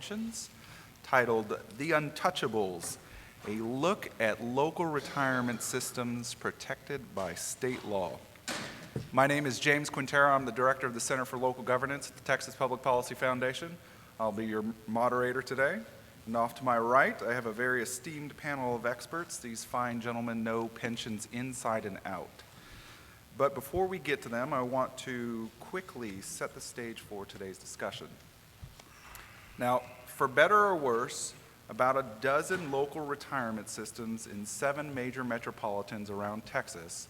pensions, titled The Untouchables, a look at local retirement systems protected by state law. My name is James Quintero. I'm the director of the Center for Local Governance at the Texas Public Policy Foundation. I'll be your moderator today. And off to my right, I have a very esteemed panel of experts. These fine gentlemen know pensions inside and out. But before we get to them, I want to quickly set the stage for today's discussion. Now, for better or worse, about a dozen local retirement systems in 7 major metropolitans around Texas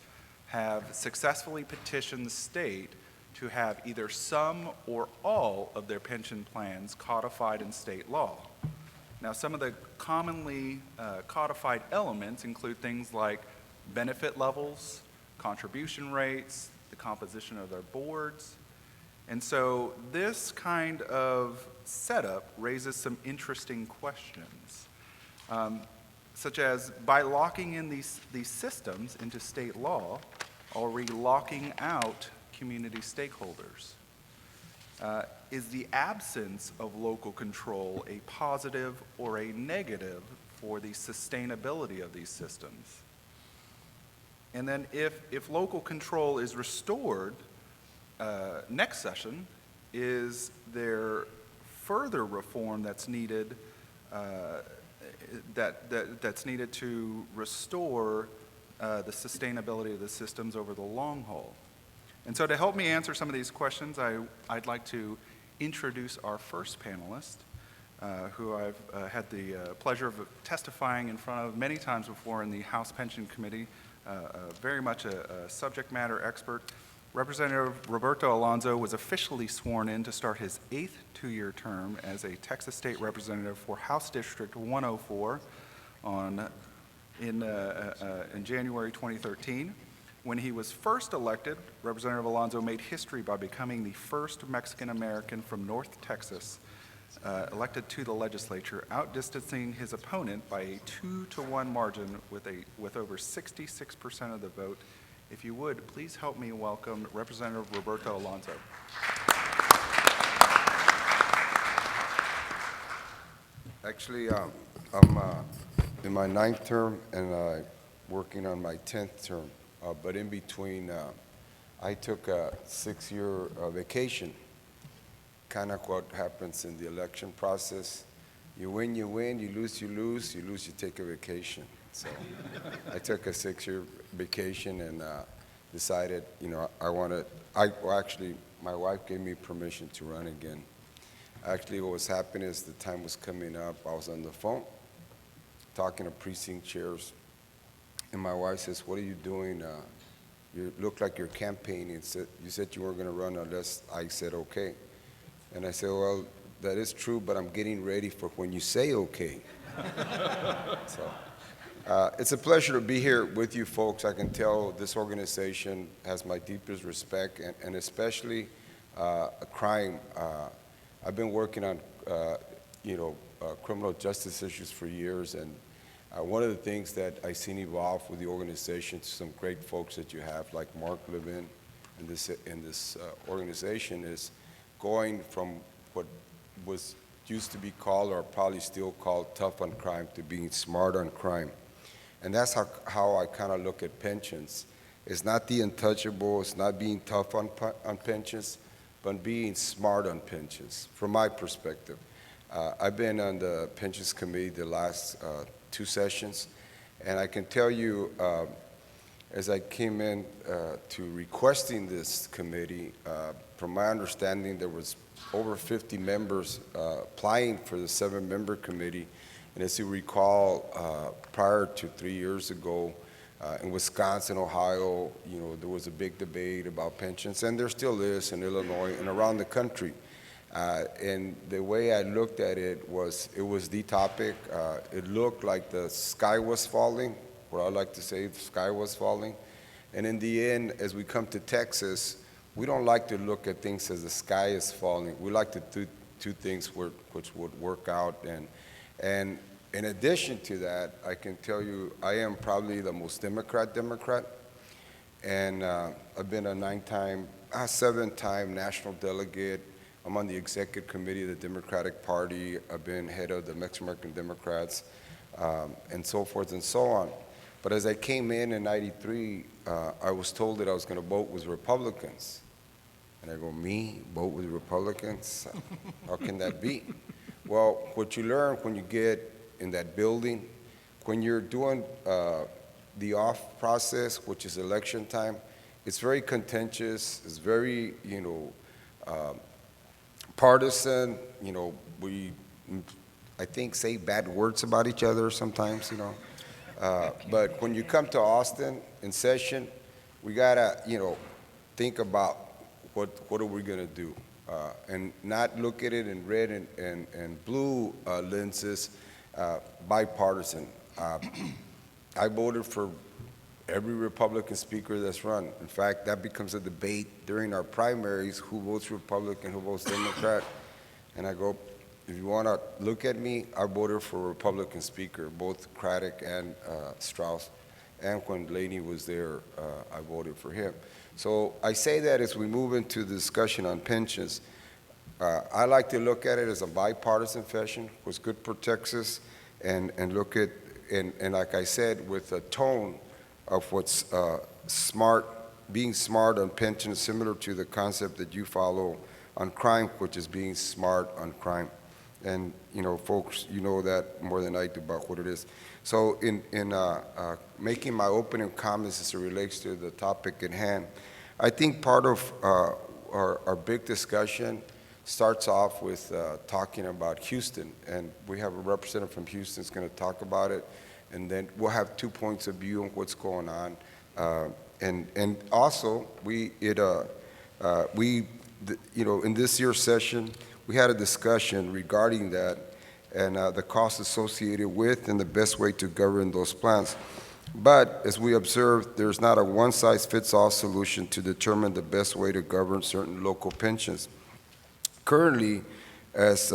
have successfully petitioned the state to have either some or all of their pension plans codified in state law. Now, some of the commonly codified elements include things like benefit levels, contribution rates, the composition of their boards. And so this kind of setup raises some interesting questions, such as, by locking in these systems into state law, are we locking out community stakeholders? Is the absence of local control a positive or a negative for the sustainability of these systems? And then if local control is restored next session, is there further reform that's needed that's needed to restore the sustainability of the systems over the long haul? And so to help me answer some of these questions, I'd like to introduce our first panelist, who I've had the pleasure of testifying in front of many times before in the House Pension Committee, very much a subject matter expert. Representative Roberto Alonzo was officially sworn in to start his 8th two-year term as a Texas State Representative for House District 104 in January 2013. When he was first elected, Representative Alonzo made history by becoming the first Mexican-American from North Texas elected to the legislature, outdistancing his opponent by a 2-to-1 margin with over 66% of the vote. If you would, please help me welcome Representative Roberto Alonzo. Actually, I'm in my 9th term and working on my 10th term. But in between, I took a 6-year vacation. Kind of what happens in the election process. You win, you win, you lose, you lose, you lose, you take a vacation. So I took a 6-year vacation and decided, actually, my wife gave me permission to run again. Actually, what was happening is the time was coming up. I was on the phone talking to precinct chairs. And my wife says, "What are you doing? You look like you're campaigning. You said you weren't going to run unless I said okay." And I said, "Well, that is true, but I'm getting ready for when you say okay." So it's a pleasure to be here with you folks. I can tell this organization has my deepest respect, and especially crime. I've been working on criminal justice issues for years, and one of the things that I've seen evolve with the organization, some great folks that you have, like Mark Levin in this organization, is going from what was used to be called, or probably still called, tough on crime to being smart on crime. And that's how I kind of look at pensions. It's not the untouchable, it's not being tough on pensions, but being smart on pensions, from my perspective. I've been on the pensions committee the last 2 sessions, and I can tell you, as I came in to requesting this committee, from my understanding, there was over 50 members applying for the 7-member committee. And as you recall, prior to 3 years ago, in Wisconsin, Ohio, there was a big debate about pensions, and there still is in Illinois and around the country. And the way I looked at it was the topic. It looked like the sky was falling, or I like to say the sky was falling. And in the end, as we come to Texas, we don't like to look at things as the sky is falling. We like to do things which would work out. And in addition to that, I can tell you I am probably the most Democrat. And I've been a 7-time national delegate. I'm on the executive committee of the Democratic Party. I've been head of the Mexican American Democrats, and so forth and so on. But as I came in '93, I was told that I was going to vote with Republicans. And I go, me, vote with Republicans? How can that be? Well, what you learn when you get in that building, when you're doing the off process, which is election time, it's very contentious, it's very, partisan, we, I think, say bad words about each other sometimes, But when you come to Austin in session, we gotta, think about what are we gonna do, and not look at it in red and blue lenses, bipartisan. I voted for every Republican speaker that's run. In fact, that becomes a debate during our primaries, who votes Republican, who votes Democrat. And I go, if you want to look at me, I voted for a Republican speaker, both Craddock and Strauss. And when Laney was there, I voted for him. So I say that as we move into the discussion on pensions, I like to look at it as a bipartisan fashion, which good protects us, and look at, and like I said, with a tone of what's smart, being smart on pensions, similar to the concept that you follow on crime, which is being smart on crime. And, folks, you know that more than I do about what it is. So in making my opening comments as it relates to the topic at hand, I think part of our big discussion starts off with talking about Houston. And we have a representative from Houston that's going to talk about it. And then we'll have 2 points of view on what's going on. And also, in this year's session, we had a discussion regarding that and the costs associated with and the best way to govern those plans. But as we observed, there's not a one-size-fits-all solution to determine the best way to govern certain local pensions. Currently, as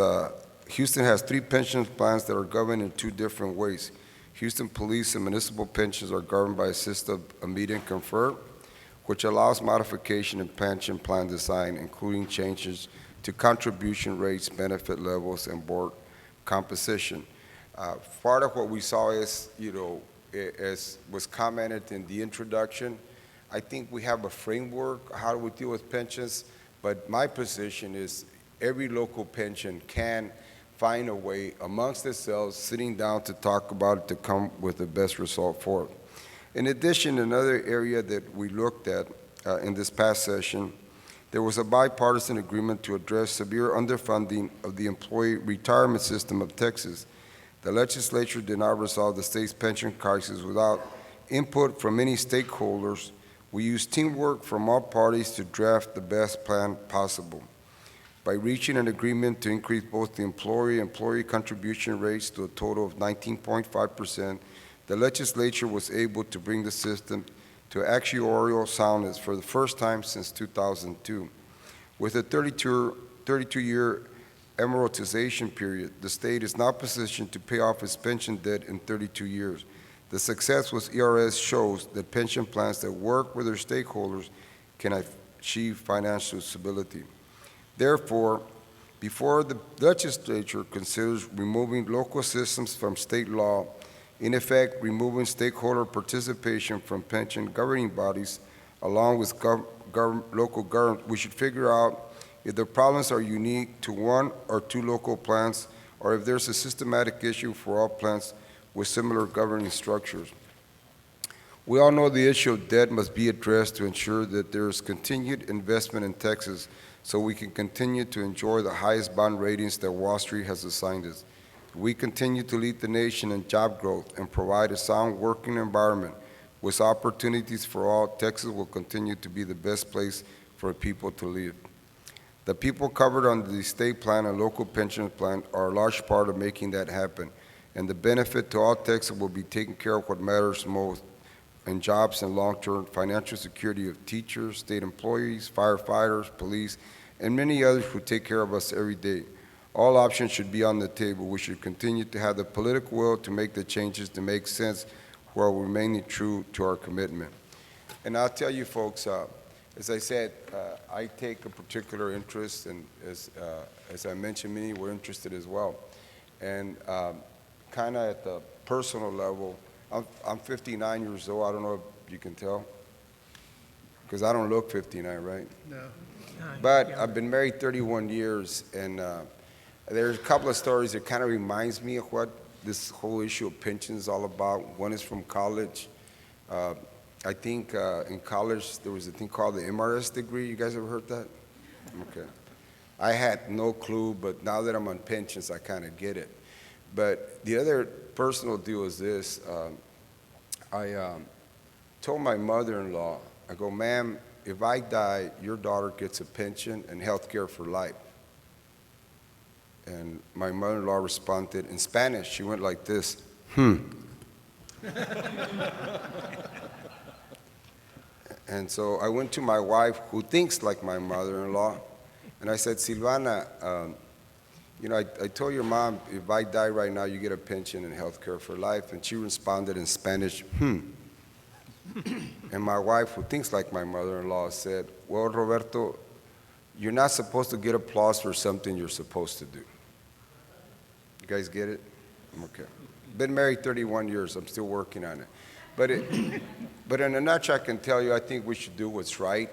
Houston has 3 pension plans that are governed in 2 different ways. Houston Police and municipal pensions are governed by a system of meet and confer, which allows modification in pension plan design, including changes to contribution rates, benefit levels, and board composition. Part of what we saw is, as was commented in the introduction, I think we have a framework, how do we deal with pensions, but my position is every local pension can find a way amongst themselves, sitting down to talk about it, to come with the best result for it. In addition, another area that we looked at in this past session, there was a bipartisan agreement to address severe underfunding of the employee retirement system of Texas. The legislature did not resolve the state's pension crisis without input from many stakeholders. We used teamwork from all parties to draft the best plan possible. By reaching an agreement to increase both the employee contribution rates to a total of 19.5%, the legislature was able to bring the system to actuarial soundness for the first time since 2002. With a 32-year amortization period, the state is now positioned to pay off its pension debt in 32 years. The success with ERS shows that pension plans that work with their stakeholders can achieve financial stability. Therefore, before the legislature considers removing local systems from state law, in effect, removing stakeholder participation from pension governing bodies, along with local government, we should figure out if the problems are unique to 1 or 2 local plans, or if there's a systematic issue for all plans with similar governing structures. We all know the issue of debt must be addressed to ensure that there is continued investment in Texas so we can continue to enjoy the highest bond ratings that Wall Street has assigned us. We continue to lead the nation in job growth and provide a sound working environment with opportunities for all. Texas will continue to be the best place for people to live. The people covered under the state plan and local pension plan are a large part of making that happen, and the benefit to all Texans will be taking care of what matters most in jobs and long-term financial security of teachers, state employees, firefighters, police, and many others who take care of us every day. All options should be on the table. We should continue to have the political will to make the changes to make sense while remaining true to our commitment. And I'll tell you folks, As I said, I take a particular interest, and as I mentioned, many were interested as well. And kind of at the personal level, I'm 59 years old. I don't know if you can tell, because I don't look 59, right? No. But I've been married 31 years, and there's a couple of stories that kind of reminds me of what this whole issue of pensions is all about. One is from college. I think in college there was a thing called the MRS degree. You guys ever heard that? Okay. I had no clue, but now that I'm on pensions, I kind of get it. But the other personal deal is this. I told my mother-in-law, I go, ma'am, if I die, your daughter gets a pension and health care for life. And my mother-in-law responded in Spanish. She went like this, And so I went to my wife, who thinks like my mother-in-law, and I said, Silvana, I told your mom, if I die right now, you get a pension and health care for life. And she responded in Spanish, And my wife, who thinks like my mother-in-law, said, well, Roberto, you're not supposed to get applause for something you're supposed to do. You guys get it? Okay. Been married 31 years. I'm still working on it. But in a nutshell, I can tell you, I think we should do what's right.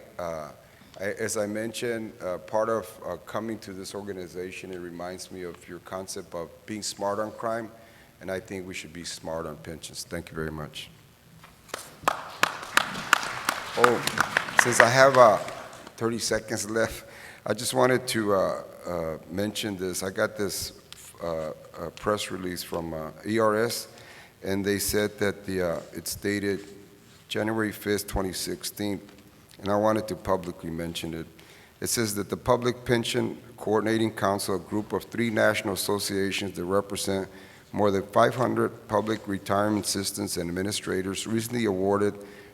As I mentioned, part of coming to this organization, it reminds me of your concept of being smart on crime, and I think we should be smart on pensions. Thank you very much. Oh, since I have 30 seconds left, I just wanted to mention this. I got this press release from ERS, and they said that it's dated January 5th, 2016, and I wanted to publicly mention it. It says that the Public Pension Coordinating Council, a group of 3 national associations that represent more than 500 public retirement systems and administrators, recently awarded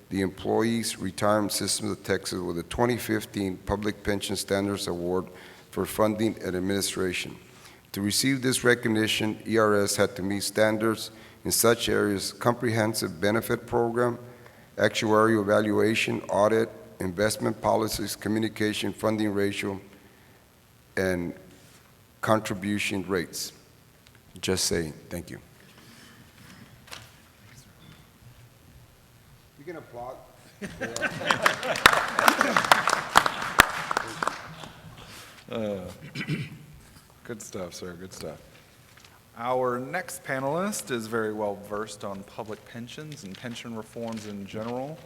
the Employees Retirement Systems of Texas with the 2015 Public Pension Standards Award for funding and administration. To receive this recognition, ERS had to meet standards in such areas as comprehensive benefit program, actuarial evaluation, audit, investment policies, communication, funding ratio, and contribution rates. Just saying. Thank you. You can applaud. Good stuff, sir, good stuff. Our next panelist is very well versed on public pensions and pension reforms in general.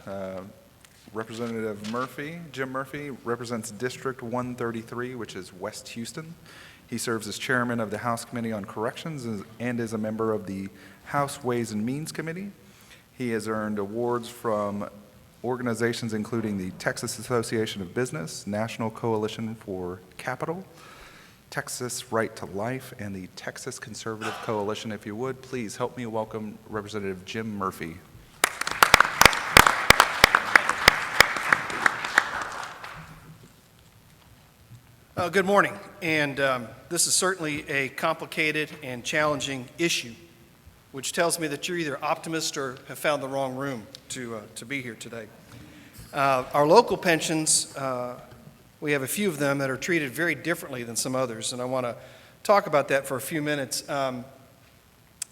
Representative Murphy, Jim Murphy, represents District 133, which is West Houston. He serves as chairman of the House Committee on Corrections and is a member of the House Ways and Means Committee. He has earned awards from organizations including the Texas Association of Business, National Coalition for Capital, Texas Right to Life, and the Texas Conservative Coalition. If you would, please help me welcome Representative Jim Murphy. Good morning, and this is certainly a complicated and challenging issue, which tells me that you're either optimist or have found the wrong room to be here today. Our local pensions, we have a few of them that are treated very differently than some others, and I want to talk about that for a few minutes.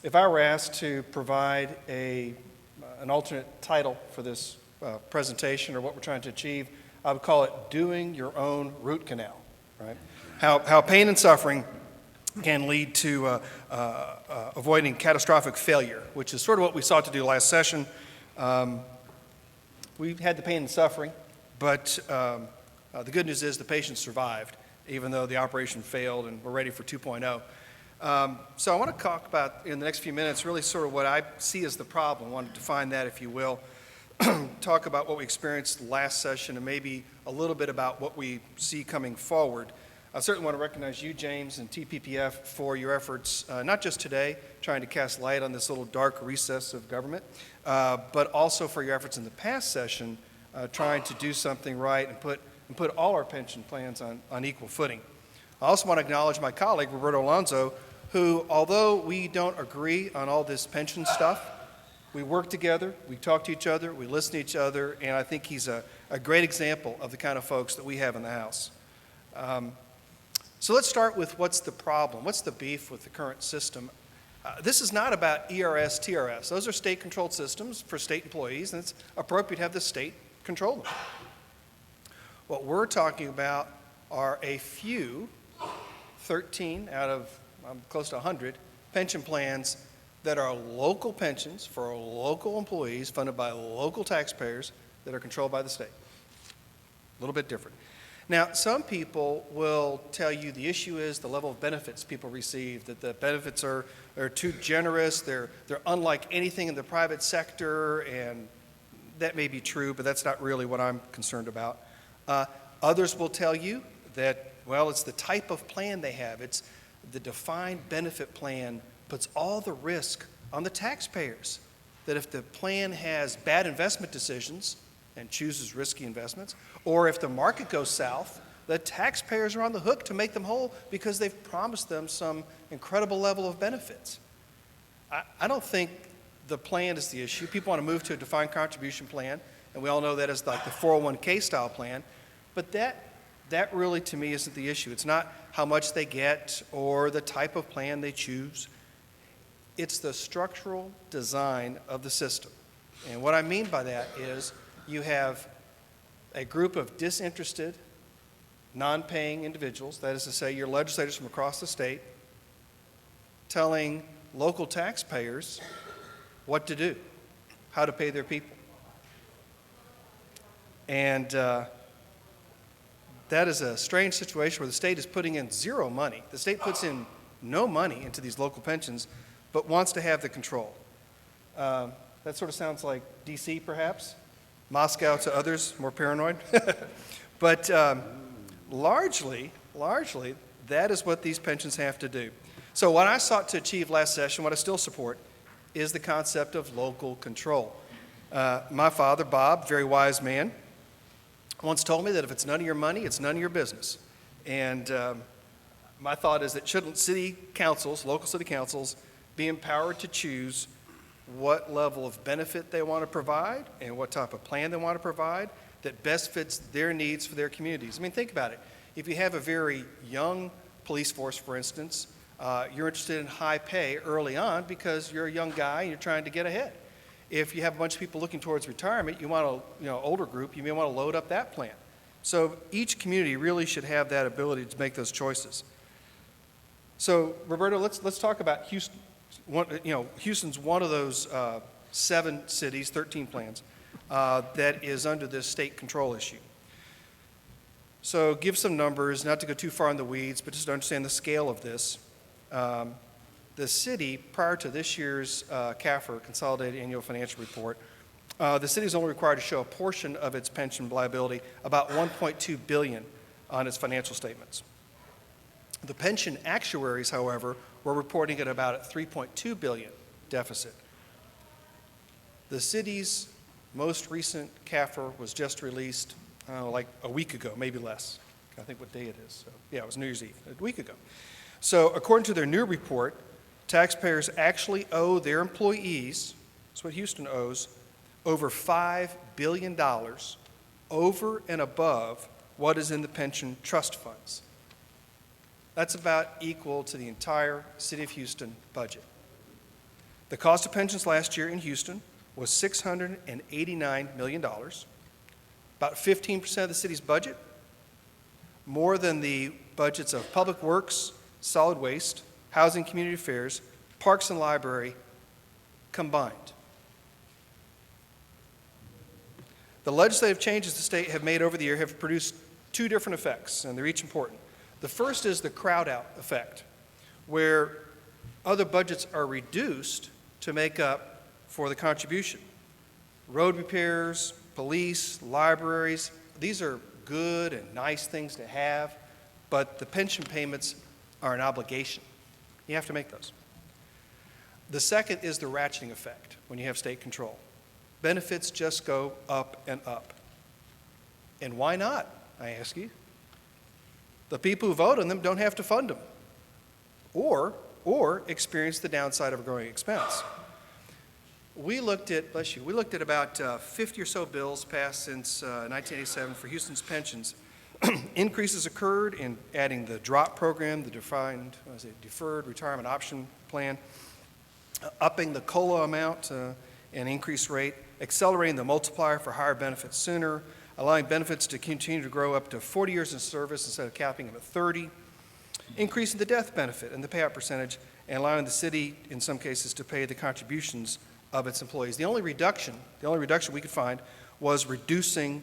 If I were asked to provide an alternate title for this presentation or what we're trying to achieve, I would call it Doing Your Own Root Canal, right? How pain and suffering can lead to avoiding catastrophic failure, which is sort of what we sought to do last session. We had the pain and suffering, but the good news is the patient survived, even though the operation failed, and we're ready for 2.0. So I want to talk about, in the next few minutes, really sort of what I see as the problem. I want to define that, if you will. Talk about what we experienced last session and maybe a little bit about what we see coming forward. I certainly want to recognize you, James, and TPPF for your efforts, not just today, trying to cast light on this little dark recess of government, but also for your efforts in the past session, trying to do something right and put all our pension plans on equal footing. I also want to acknowledge my colleague, Roberto Alonzo, who, although we don't agree on all this pension stuff, We work together, we talk to each other, we listen to each other, and I think he's a great example of the kind of folks that we have in the House. So let's start with what's the problem, what's the beef with the current system. This is not about ERS, TRS. Those are state-controlled systems for state employees, and it's appropriate to have the state control them. What we're talking about are a few, 13 out of close to 100, pension plans that are local pensions for local employees funded by local taxpayers that are controlled by the state. A little bit different. Now, some people will tell you the issue is the level of benefits people receive, that the benefits are too generous, they're unlike anything in the private sector, and that may be true, but that's not really what I'm concerned about. Others will tell you that, well, it's the type of plan they have. It's the defined benefit plan puts all the risk on the taxpayers, that if the plan has bad investment decisions and chooses risky investments, or if the market goes south, the taxpayers are on the hook to make them whole because they've promised them some incredible level of benefits. I don't think the plan is the issue. People want to move to a defined contribution plan, and we all know that as like the 401k style plan, but that really to me isn't the issue. It's not how much they get or the type of plan they choose. It's the structural design of the system. And what I mean by that is you have a group of disinterested, non-paying individuals, that is to say your legislators from across the state, telling local taxpayers what to do, how to pay their people. And that is a strange situation where the state is putting in zero money. The state puts in no money into these local pensions, but wants to have the control. That sort of sounds like D.C. perhaps, Moscow to others, more paranoid. But largely, that is what these pensions have to do. So what I sought to achieve last session, what I still support, is the concept of local control. My father, Bob, very wise man, once told me that if it's none of your money, it's none of your business. And my thought is that shouldn't city councils, local city councils, be empowered to choose what level of benefit they want to provide and what type of plan they want to provide that best fits their needs for their communities. I mean, think about it. If you have a very young police force, for instance, you're interested in high pay early on because you're a young guy and you're trying to get ahead. If you have a bunch of people looking towards retirement, you want older group, you may want to load up that plan. So each community really should have that ability to make those choices. So Roberto, let's talk about Houston. Houston's one of those 7 cities, 13 plans, that is under this state control issue. So give some numbers, not to go too far in the weeds, but just to understand the scale of this. The city, prior to this year's CAFR, Consolidated Annual Financial Report, the city is only required to show a portion of its pension liability, about $1.2 billion on its financial statements. The pension actuaries, however, were reporting at about a $3.2 billion deficit. The city's most recent CAFR was just released like a week ago, maybe less. I think what day it is. So, yeah, it was New Year's Eve, a week ago. So according to their new report, taxpayers actually owe their employees, that's what Houston owes, over $5 billion over and above what is in the pension trust funds. That's about equal to the entire city of Houston budget. The cost of pensions last year in Houston was $689 million, about 15% of the city's budget, more than the budgets of Public Works, Solid Waste, Housing, Community Affairs, Parks and Library combined. The legislative changes the state have made over the year have produced 2 different effects, and they're each important. The first is the crowd out effect, where other budgets are reduced to make up for the contribution. Road repairs, police, libraries, these are good and nice things to have, but the pension payments are an obligation. You have to make those. The second is the ratcheting effect when you have state control. Benefits just go up and up. And why not, I ask you? The people who vote on them don't have to fund them or experience the downside of a growing expense. We looked at, bless you, we looked at about 50 or so bills passed since 1987 for Houston's pensions. Increases occurred in adding the DROP program, the Deferred Retirement Option Plan, upping the COLA amount and increased rate, accelerating the multiplier for higher benefits sooner, allowing benefits to continue to grow up to 40 years in service instead of capping them at 30, increasing the death benefit and the payout percentage, and allowing the city, in some cases, to pay the contributions of its employees. The only reduction we could find was reducing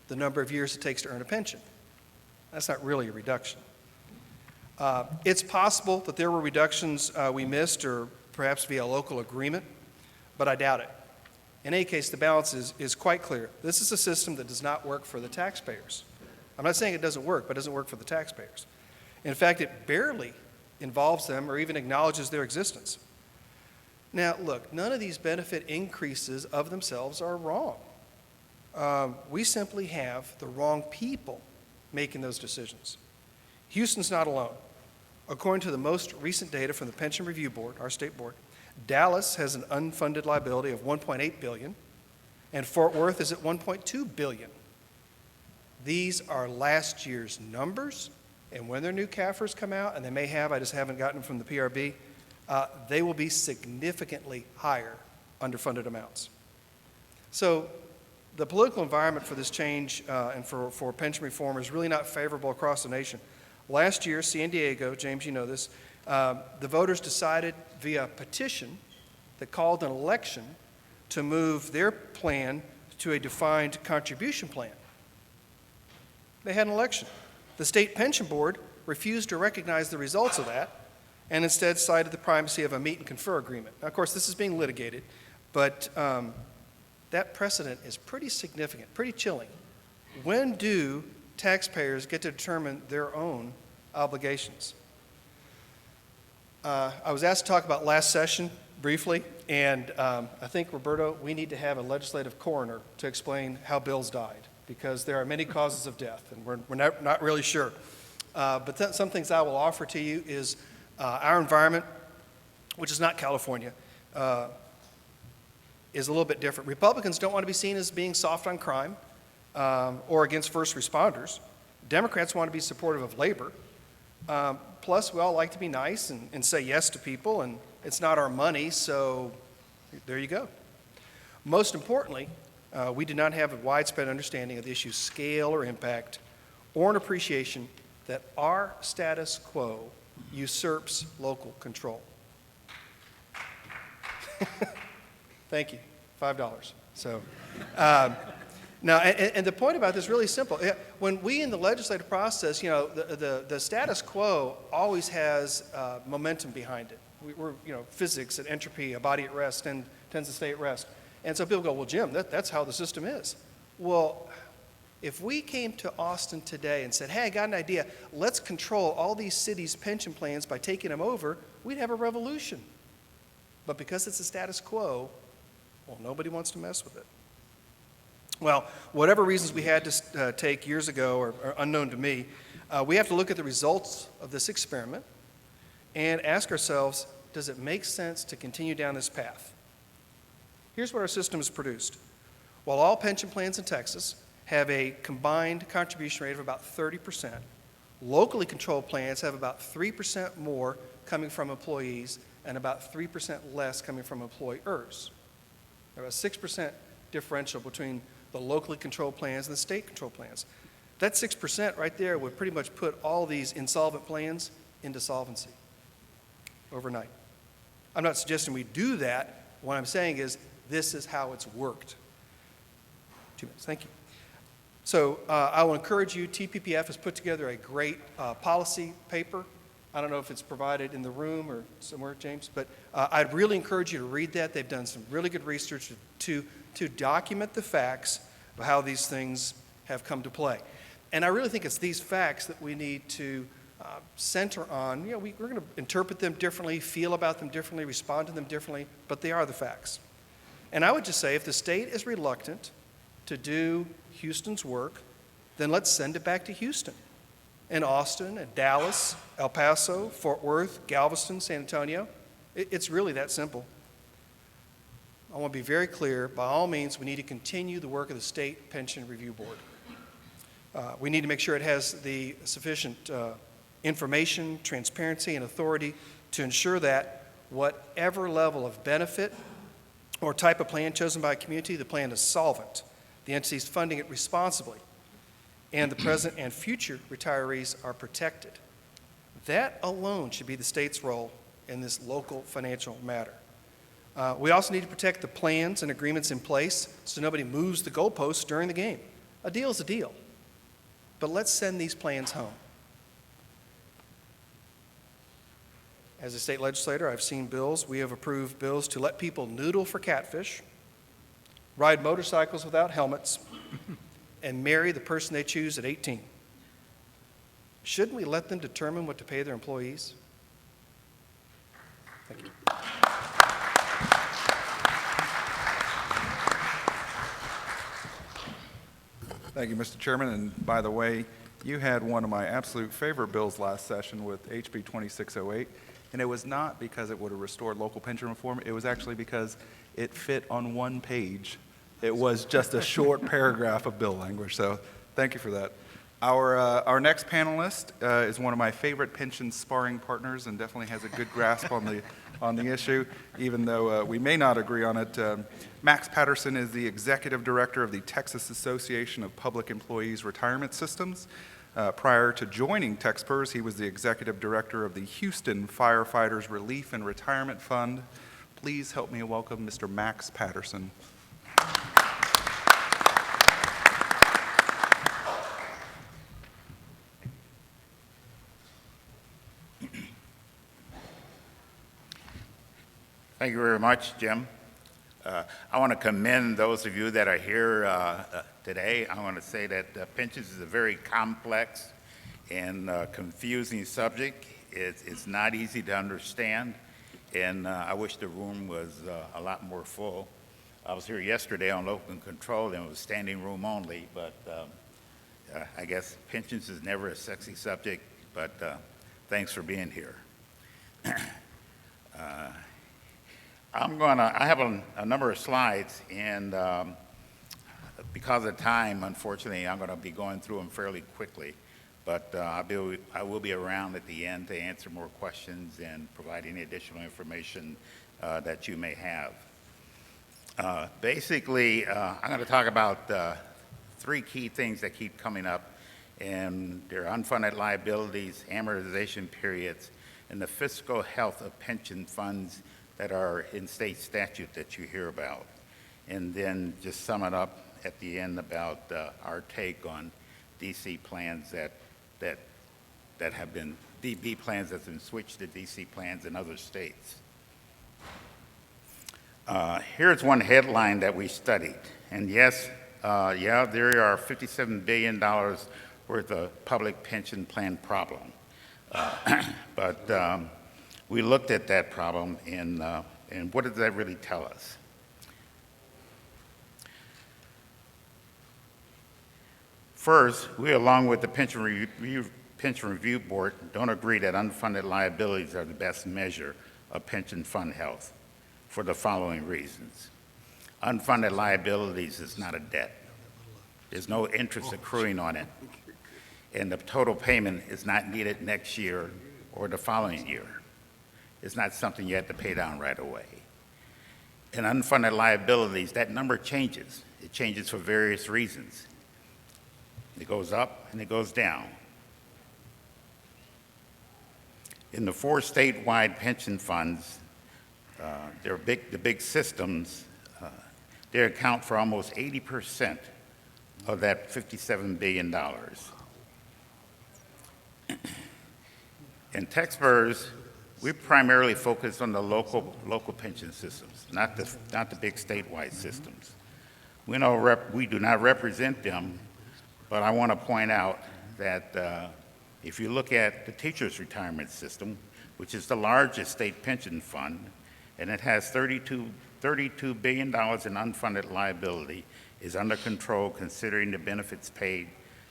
the number of years it takes to earn a pension. That's not really a reduction. It's possible that there were reductions we missed, or perhaps via local agreement, but I doubt it. In any case, the balance is quite clear. This is a system that does not work for the taxpayers. I'm not saying it doesn't work, but it doesn't work for the taxpayers. In fact, it barely involves them or even acknowledges their existence. Now, look, none of these benefit increases of themselves are wrong. We simply have the wrong people making those decisions. Houston's not alone. According to the most recent data from the Pension Review Board, our state board, Dallas has an unfunded liability of $1.8 billion, and Fort Worth is at $1.2 billion. These are last year's numbers, and when their new CAFRs come out, and they may have, I just haven't gotten them from the PRB, they will be significantly higher underfunded amounts. So the political environment for this change and for pension reform is really not favorable across the nation. Last year, San Diego, James, you know this, the voters decided via petition that called an election to move their plan to a defined contribution plan. They had an election. The state pension board refused to recognize the results of that and instead cited the primacy of a meet and confer agreement. Now, of course, this is being litigated, but that precedent is pretty significant, pretty chilling. When do taxpayers get to determine their own obligations? I was asked to talk about last session briefly, and I think, Roberto, we need to have a legislative coroner to explain how bills died, because there are many causes of death, and we're not really sure. But some things I will offer to you is our environment, which is not California, is a little bit different. Republicans don't want to be seen as being soft on crime or against first responders. Democrats want to be supportive of labor. Plus, we all like to be nice and say yes to people, and it's not our money, so there you go. Most importantly, we do not have a widespread understanding of the issue's scale or impact, or an appreciation that our status quo usurps local control. Thank you, $5. So, now, and the point about this is really simple. When we in the legislative process, you know, the status quo always has momentum behind it. We're, you know, physics and entropy, a body at rest tends to stay at rest. And so people go, well, Jim, that's how the system is. Well, if we came to Austin today and said, hey, I got an idea, let's control all these cities' pension plans by taking them over, we'd have a revolution. But because it's a status quo, well, nobody wants to mess with it. Well, whatever reasons we had to take years ago or unknown to me, we have to look at the results of this experiment and ask ourselves, does it make sense to continue down this path? Here's what our system has produced. While all pension plans in Texas have a combined contribution rate of about 30%, locally controlled plans have about 3% more coming from employees and about 3% less coming from employers. There was a 6% differential between the locally controlled plans and the state controlled plans. That 6% right there would pretty much put all these insolvent plans into solvency overnight. I'm not suggesting we do that. What I'm saying is this is how it's worked. 2 minutes, thank you. So I will encourage you, TPPF has put together a great policy paper. I don't know if it's provided in the room or somewhere, James, but I'd really encourage you to read that. They've done some really good research to document the facts of how these things have come to play. And I really think it's these facts that we need to center on. You know, we're going to interpret them differently, feel about them differently, respond to them differently, but they are the facts. And I would just say if the state is reluctant to do Houston's work, then let's send it back to Houston. And Austin, and Dallas, El Paso, Fort Worth, Galveston, San Antonio. It's really that simple. I want to be very clear, by all means, we need to continue the work of the State Pension Review Board. We need to make sure it has the sufficient information, transparency, and authority to ensure that whatever level of benefit or type of plan chosen by a community, the plan is solvent, the entities funding it responsibly, and the present and future retirees are protected. That alone should be the state's role in this local financial matter. We also need to protect the plans and agreements in place so nobody moves the goalposts during the game. A deal is a deal, but let's send these plans home. As a state legislator, I've seen bills, we have approved bills to let people noodle for catfish, ride motorcycles without helmets, and marry the person they choose at 18. Shouldn't we let them determine what to pay their employees? Thank you. Thank you, Mr. Chairman. And by the way, you had one of my absolute favorite bills last session with HB 2608, and it was not because it would have restored local pension reform. It was actually because it fit on one page. It was just a short paragraph of bill language, so thank you for that. Our next panelist is one of my favorite pension sparring partners and definitely has a good grasp on the issue, even though we may not agree on it. Max Patterson is the Executive Director of the Texas Association of Public Employees Retirement Systems. Prior to joining TexPERS, he was the Executive Director of the Houston Firefighters Relief and Retirement Fund. Please help me welcome Mr. Max Patterson. Thank you very much, Jim. I want to commend those of you that are here today. I want to say that pensions is a very complex and confusing subject. It's not easy to understand, and I wish the room was a lot more full. I was here yesterday on local control, and it was standing room only, but I guess pensions is never a sexy subject, but thanks for being here. I have a number of slides, and because of time, unfortunately, I'm going to be going through them fairly quickly, but I will be around at the end to answer more questions and provide any additional information that you may have. Basically, I'm going to talk about three key things that keep coming up, and they're unfunded liabilities, amortization periods, and the fiscal health of pension funds that are in state statute that you hear about. And then just sum it up at the end about our take on DC plans that have been, DB plans that have been switched to DC plans in other states. Here's one headline that we studied. And yes, there are $57 billion worth of public pension plan problem. But we looked at that problem, and what does that really tell us? First, we, along with the Pension Review Board, don't agree that unfunded liabilities are the best measure of pension fund health for the following reasons. Unfunded liabilities is not a debt. There's no interest accruing on it, and the total payment is not needed next year or the following year. It's not something you have to pay down right away. In unfunded liabilities, that number changes. It changes for various reasons. It goes up and it goes down. In the 4 statewide pension funds, the big systems, they account for almost 80% of that $57 billion. In TexPERS, we primarily focus on the local pension systems, not the big statewide systems. We do not represent them, but I want to point out that if you look at the teachers' retirement system, which is the largest state pension fund, and it has $32 billion in unfunded liability, is under control considering the benefits paid,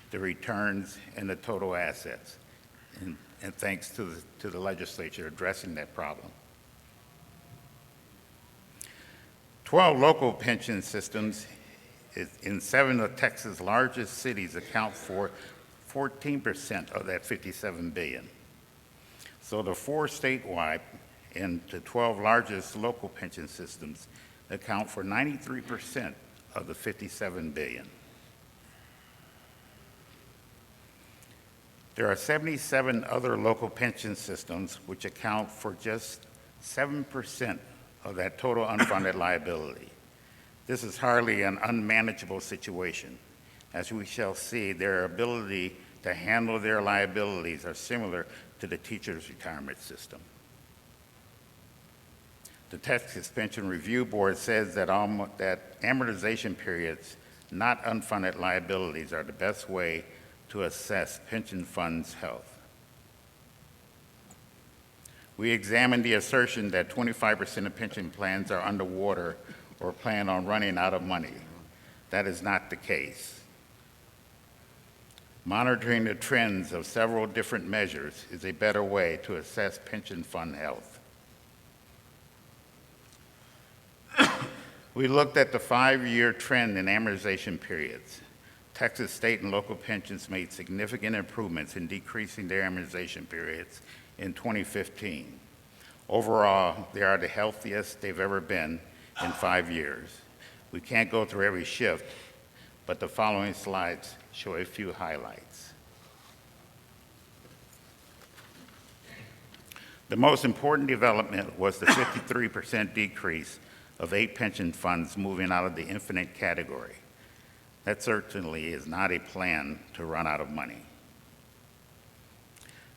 the returns, and the total assets. And thanks to the legislature addressing that problem. 12 local pension systems in 7 of Texas' largest cities account for 14% of that $57 billion. So the 4 statewide and the 12 largest local pension systems account for 93% of the $57 billion. There are 77 other local pension systems which account for just 7% of that total unfunded liability. This is hardly an unmanageable situation. As we shall see, their ability to handle their liabilities are similar to the teachers' retirement system. The Texas Pension Review Board says that amortization periods, not unfunded liabilities, are the best way to assess pension funds' health. We examined the assertion that 25% of pension plans are underwater or plan on running out of money. That is not the case. Monitoring the trends of several different measures is a better way to assess pension fund health. We looked at the 5-year trend in amortization periods. Texas state and local pensions made significant improvements in decreasing their amortization periods in 2015. Overall, they are the healthiest they've ever been in 5 years. We can't go through every shift, but the following slides show a few highlights. The most important development was the 53% decrease of 8 pension funds moving out of the infinite category. That certainly is not a plan to run out of money.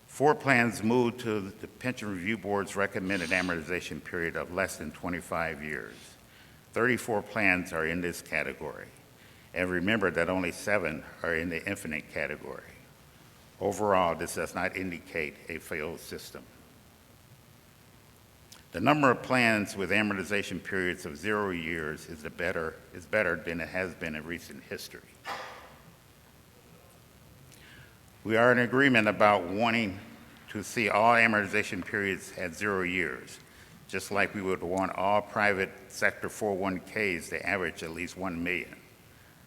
4 plans moved to the Pension Review Board's recommended amortization period of less than 25 years. 34 plans are in this category. And remember that only 7 are in the infinite category. Overall, this does not indicate a failed system. The number of plans with amortization periods of 0 years is better than it has been in recent history. We are in agreement about wanting to see all amortization periods at 0 years, just like we would want all private sector 401ks to average at least $1 million.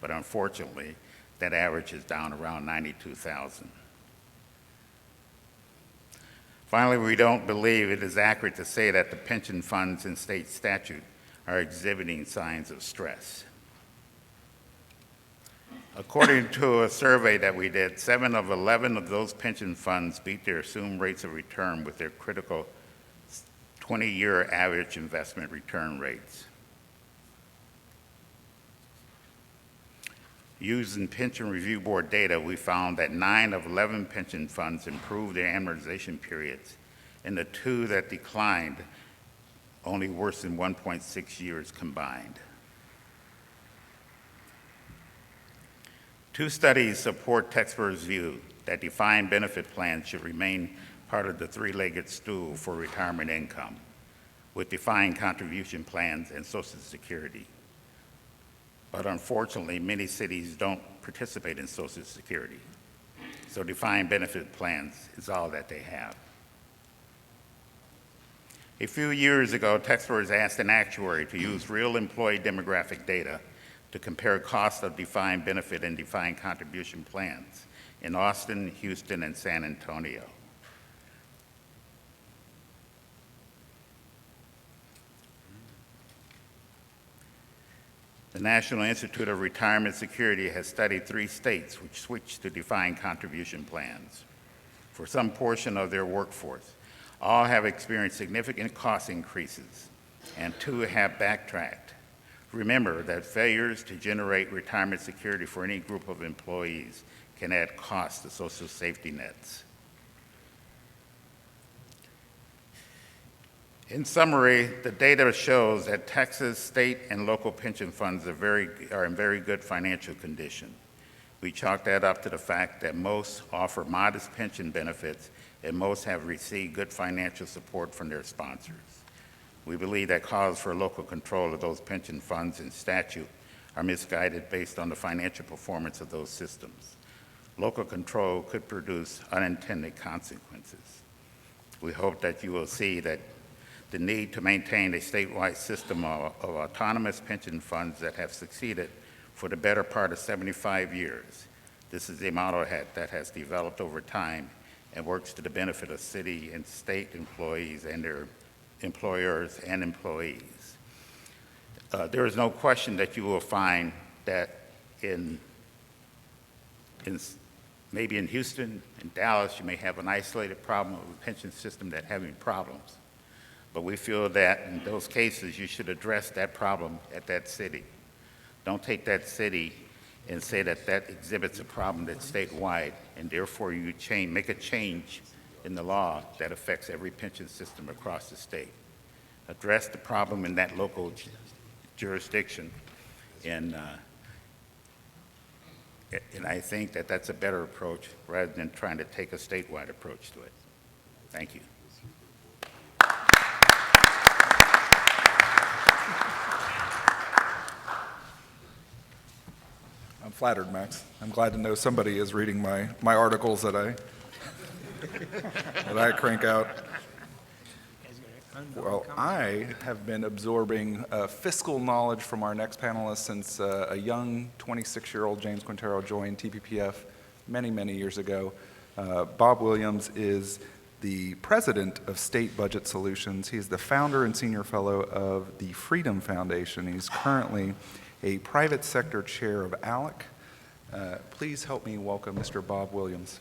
But unfortunately, that average is down around 92,000. Finally, we don't believe it is accurate to say that the pension funds in state statute are exhibiting signs of stress. According to a survey that we did, 7 of 11 of those pension funds beat their assumed rates of return with their critical 20-year average investment return rates. Using Pension Review Board data, we found that 9 of 11 pension funds improved their amortization periods, and the 2 that declined only worsened 1.6 years combined. 2 studies support Texper's view that defined benefit plans should remain part of the 3-legged stool for retirement income, with defined contribution plans and Social Security. But unfortunately, many cities don't participate in Social Security, so defined benefit plans is all that they have. A few years ago, Texper asked an actuary to use real employee demographic data to compare costs of defined benefit and defined contribution plans in Austin, Houston, and San Antonio. The National Institute of Retirement Security has studied 3 states which switched to defined contribution plans. For some portion of their workforce, all have experienced significant cost increases, and 2 have backtracked. Remember that failures to generate retirement security for any group of employees can add costs to social safety nets. In summary, the data shows that Texas state and local pension funds are in very good financial condition. We chalk that up to the fact that most offer modest pension benefits and most have received good financial support from their sponsors. We believe that calls for local control of those pension funds in statute are misguided based on the financial performance of those systems. Local control could produce unintended consequences. We hope that you will see that the need to maintain a statewide system of autonomous pension funds that have succeeded for the better part of 75 years. This is a model that has developed over time and works to the benefit of city and state employees and their employers and employees. There is no question that you will find that maybe in Houston and Dallas, you may have an isolated problem of a pension system that's having problems. But we feel that in those cases, you should address that problem at that city. Don't take that city and say that that exhibits a problem that's statewide, and therefore you make a change in the law that affects every pension system across the state. Address the problem in that local jurisdiction, and I think that that's a better approach rather than trying to take a statewide approach to it. Thank you. I'm flattered, Max. I'm glad to know somebody is reading my articles that I crank out. Well, I have been absorbing fiscal knowledge from our next panelist since a young 26-year-old James Quintero joined TPPF many, many years ago. Bob Williams is the president of State Budget Solutions. He's the founder and senior fellow of the Freedom Foundation. He's currently a private sector chair of ALEC. Please help me welcome Mr. Bob Williams.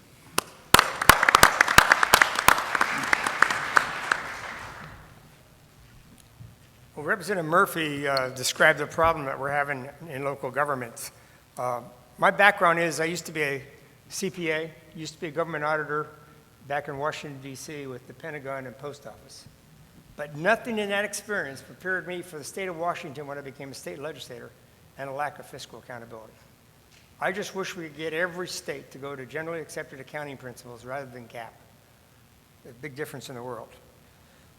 Well, Representative Murphy described the problem that we're having in local governments. My background is I used to be a CPA, used to be a government auditor back in Washington, D.C. with the Pentagon and Post Office. But nothing in that experience prepared me for the state of Washington when I became a state legislator and a lack of fiscal accountability. I just wish we could get every state to go to generally accepted accounting principles rather than GAAP. There's a big difference in the world.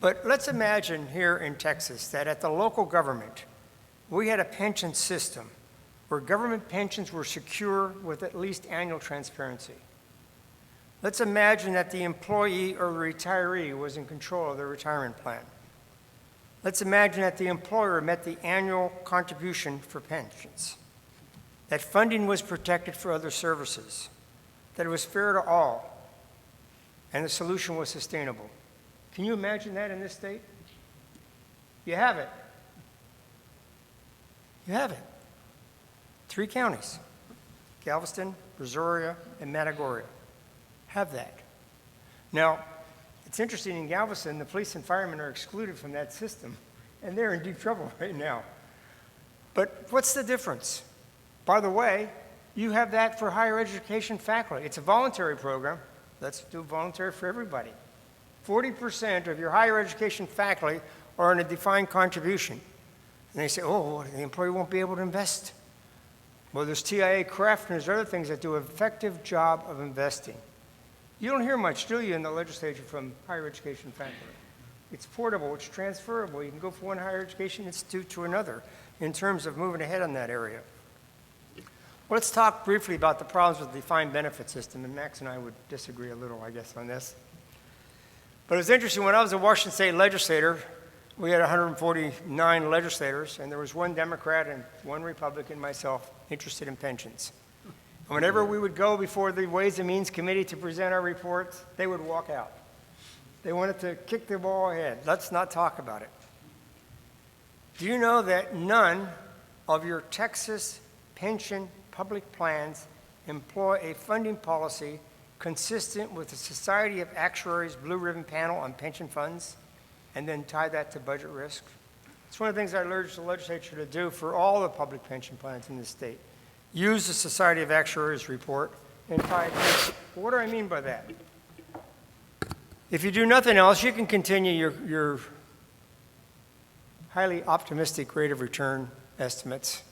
But let's imagine here in Texas that at the local government, we had a pension system where government pensions were secure with at least annual transparency. Let's imagine that the employee or the retiree was in control of their retirement plan. Let's imagine that the employer met the annual contribution for pensions, that funding was protected for other services, that it was fair to all, and the solution was sustainable. Can you imagine that in this state? You have it. You have it. 3 counties, Galveston, Brazoria, and Matagorda, have that. Now, it's interesting, in Galveston, the police and firemen are excluded from that system, and they're in deep trouble right now. But what's the difference? By the way, you have that for higher education faculty. It's a voluntary program. Let's do voluntary for everybody. 40% of your higher education faculty are in a defined contribution. And they say, oh, the employer won't be able to invest. Well, there's TIA Craft and there's other things that do an effective job of investing. You don't hear much, do you, in the legislature from higher education faculty? It's portable, it's transferable. You can go from one higher education institute to another in terms of moving ahead on that area. Well, let's talk briefly about the problems with the defined benefit system, and Max and I would disagree a little, I guess, on this. But it was interesting, when I was a Washington State legislator, we had 149 legislators, and there was 1 Democrat and 1 Republican, myself, interested in pensions. And whenever we would go before the Ways and Means Committee to present our reports, they would walk out. They wanted to kick the ball ahead. Let's not talk about it. Do you know that none of your Texas pension public plans employ a funding policy consistent with the Society of Actuaries Blue Ribbon Panel on pension funds, and then tie that to budget risk? It's one of the things I urge the legislature to do for all the public pension plans in the state. Use the Society of Actuaries report and tie it to. What do I mean by that? If you do nothing else, you can continue your highly optimistic rate of return estimates,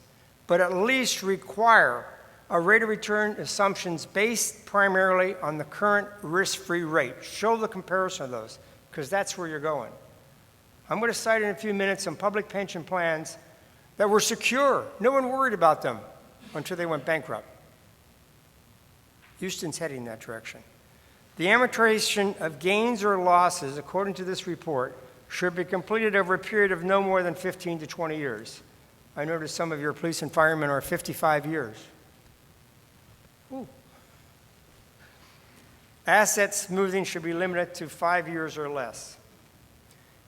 but at least require a rate of return assumptions based primarily on the current risk-free rate. Show the comparison of those, because that's where you're going. I'm going to cite in a few minutes some public pension plans that were secure. No one worried about them until they went bankrupt. Houston's heading in that direction. The amortization of gains or losses, according to this report, should be completed over a period of no more than 15 to 20 years. I noticed some of your police and firemen are 55 years. Ooh. Asset smoothing should be limited to 5 years or less.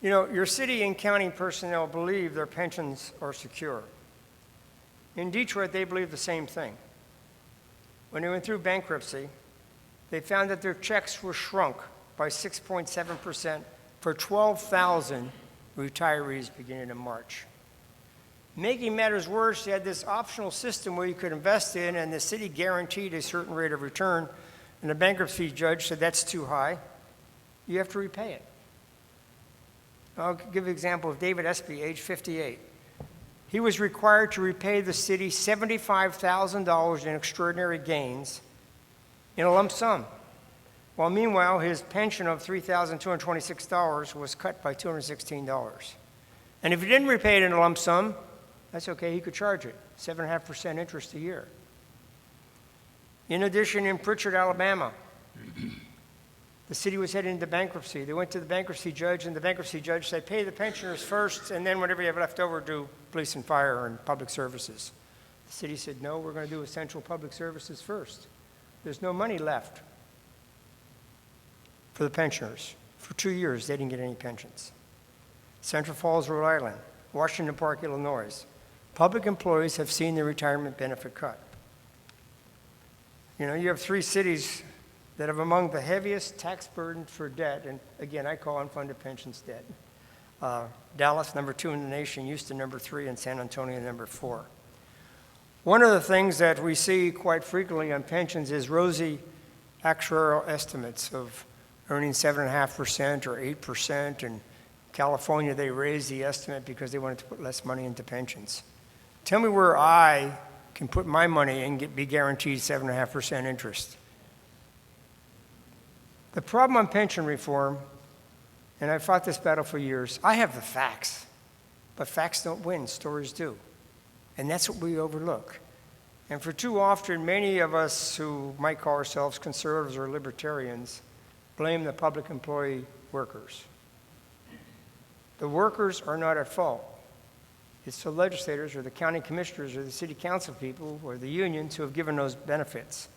You know, your city and county personnel believe their pensions are secure. In Detroit, they believe the same thing. When they went through bankruptcy, they found that their checks were shrunk by 6.7% for 12,000 retirees beginning in March. Making matters worse, they had this optional system where you could invest in, and the city guaranteed a certain rate of return, and the bankruptcy judge said that's too high. You have to repay it. I'll give you an example of David Espy, age 58. He was required to repay the city $75,000 in extraordinary gains in a lump sum, while meanwhile his pension of $3,226 was cut by $216. And if he didn't repay it in a lump sum, that's okay, he could charge it, 7.5% interest a year. In addition, in Pritchard, Alabama, the city was heading into bankruptcy. They went to the bankruptcy judge, and the bankruptcy judge said, pay the pensioners first, and then whatever you have left over, do police and fire and public services. The city said, no, we're going to do essential public services first. There's no money left for the pensioners. For 2 years, they didn't get any pensions. Central Falls, Rhode Island, Washington Park, Illinois. Public employees have seen their retirement benefit cut. You know, you have 3 cities that have among the heaviest tax burden for debt, and again, I call unfunded pensions debt. Dallas, number 2 in the nation, Houston, number 3, and San Antonio, number 4. One of the things that we see quite frequently on pensions is rosy actuarial estimates of earning 7.5% or 8%. In California, they raised the estimate because they wanted to put less money into pensions. Tell me where I can put my money and be guaranteed 7.5% interest. The problem on pension reform, and I've fought this battle for years, I have the facts, but facts don't win, stories do. And that's what we overlook. And for too often, many of us who might call ourselves conservatives or libertarians blame the public employee workers. The workers are not at fault. It's the legislators or the county commissioners or the city council people or the unions who have given those benefits.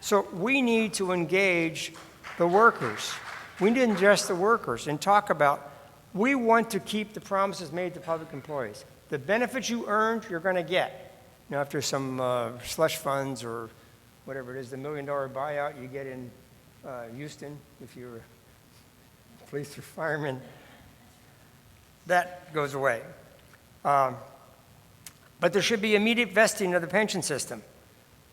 So we need to engage the workers. We need to address the workers and talk about, we want to keep the promises made to public employees. The benefits you earned, you're going to get. Now, if there's some slush funds or whatever it is, the $1 million buyout you get in Houston, if you're a police or fireman, that goes away. But there should be immediate vesting of the pension system.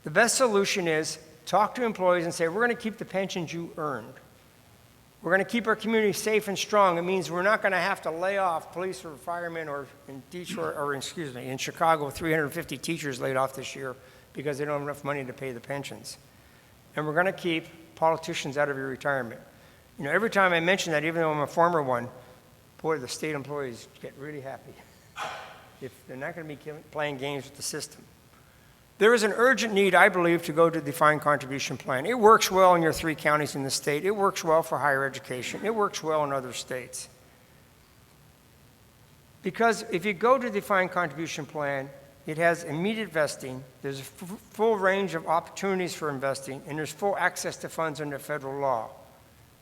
The best solution is talk to employees and say, we're going to keep the pensions you earned. We're going to keep our community safe and strong. It means we're not going to have to lay off police or firemen, or in Detroit, or in Chicago, 350 teachers laid off this year because they don't have enough money to pay the pensions. And we're going to keep politicians out of your retirement. You know, every time I mention that, even though I'm a former one, boy, the state employees get really happy if they're not going to be playing games with the system. There is an urgent need, I believe, to go to the defined contribution plan. It works well in your 3 counties in the state. It works well for higher education. It works well in other states. Because if you go to the defined contribution plan, it has immediate vesting, there's a full range of opportunities for investing, and there's full access to funds under federal law.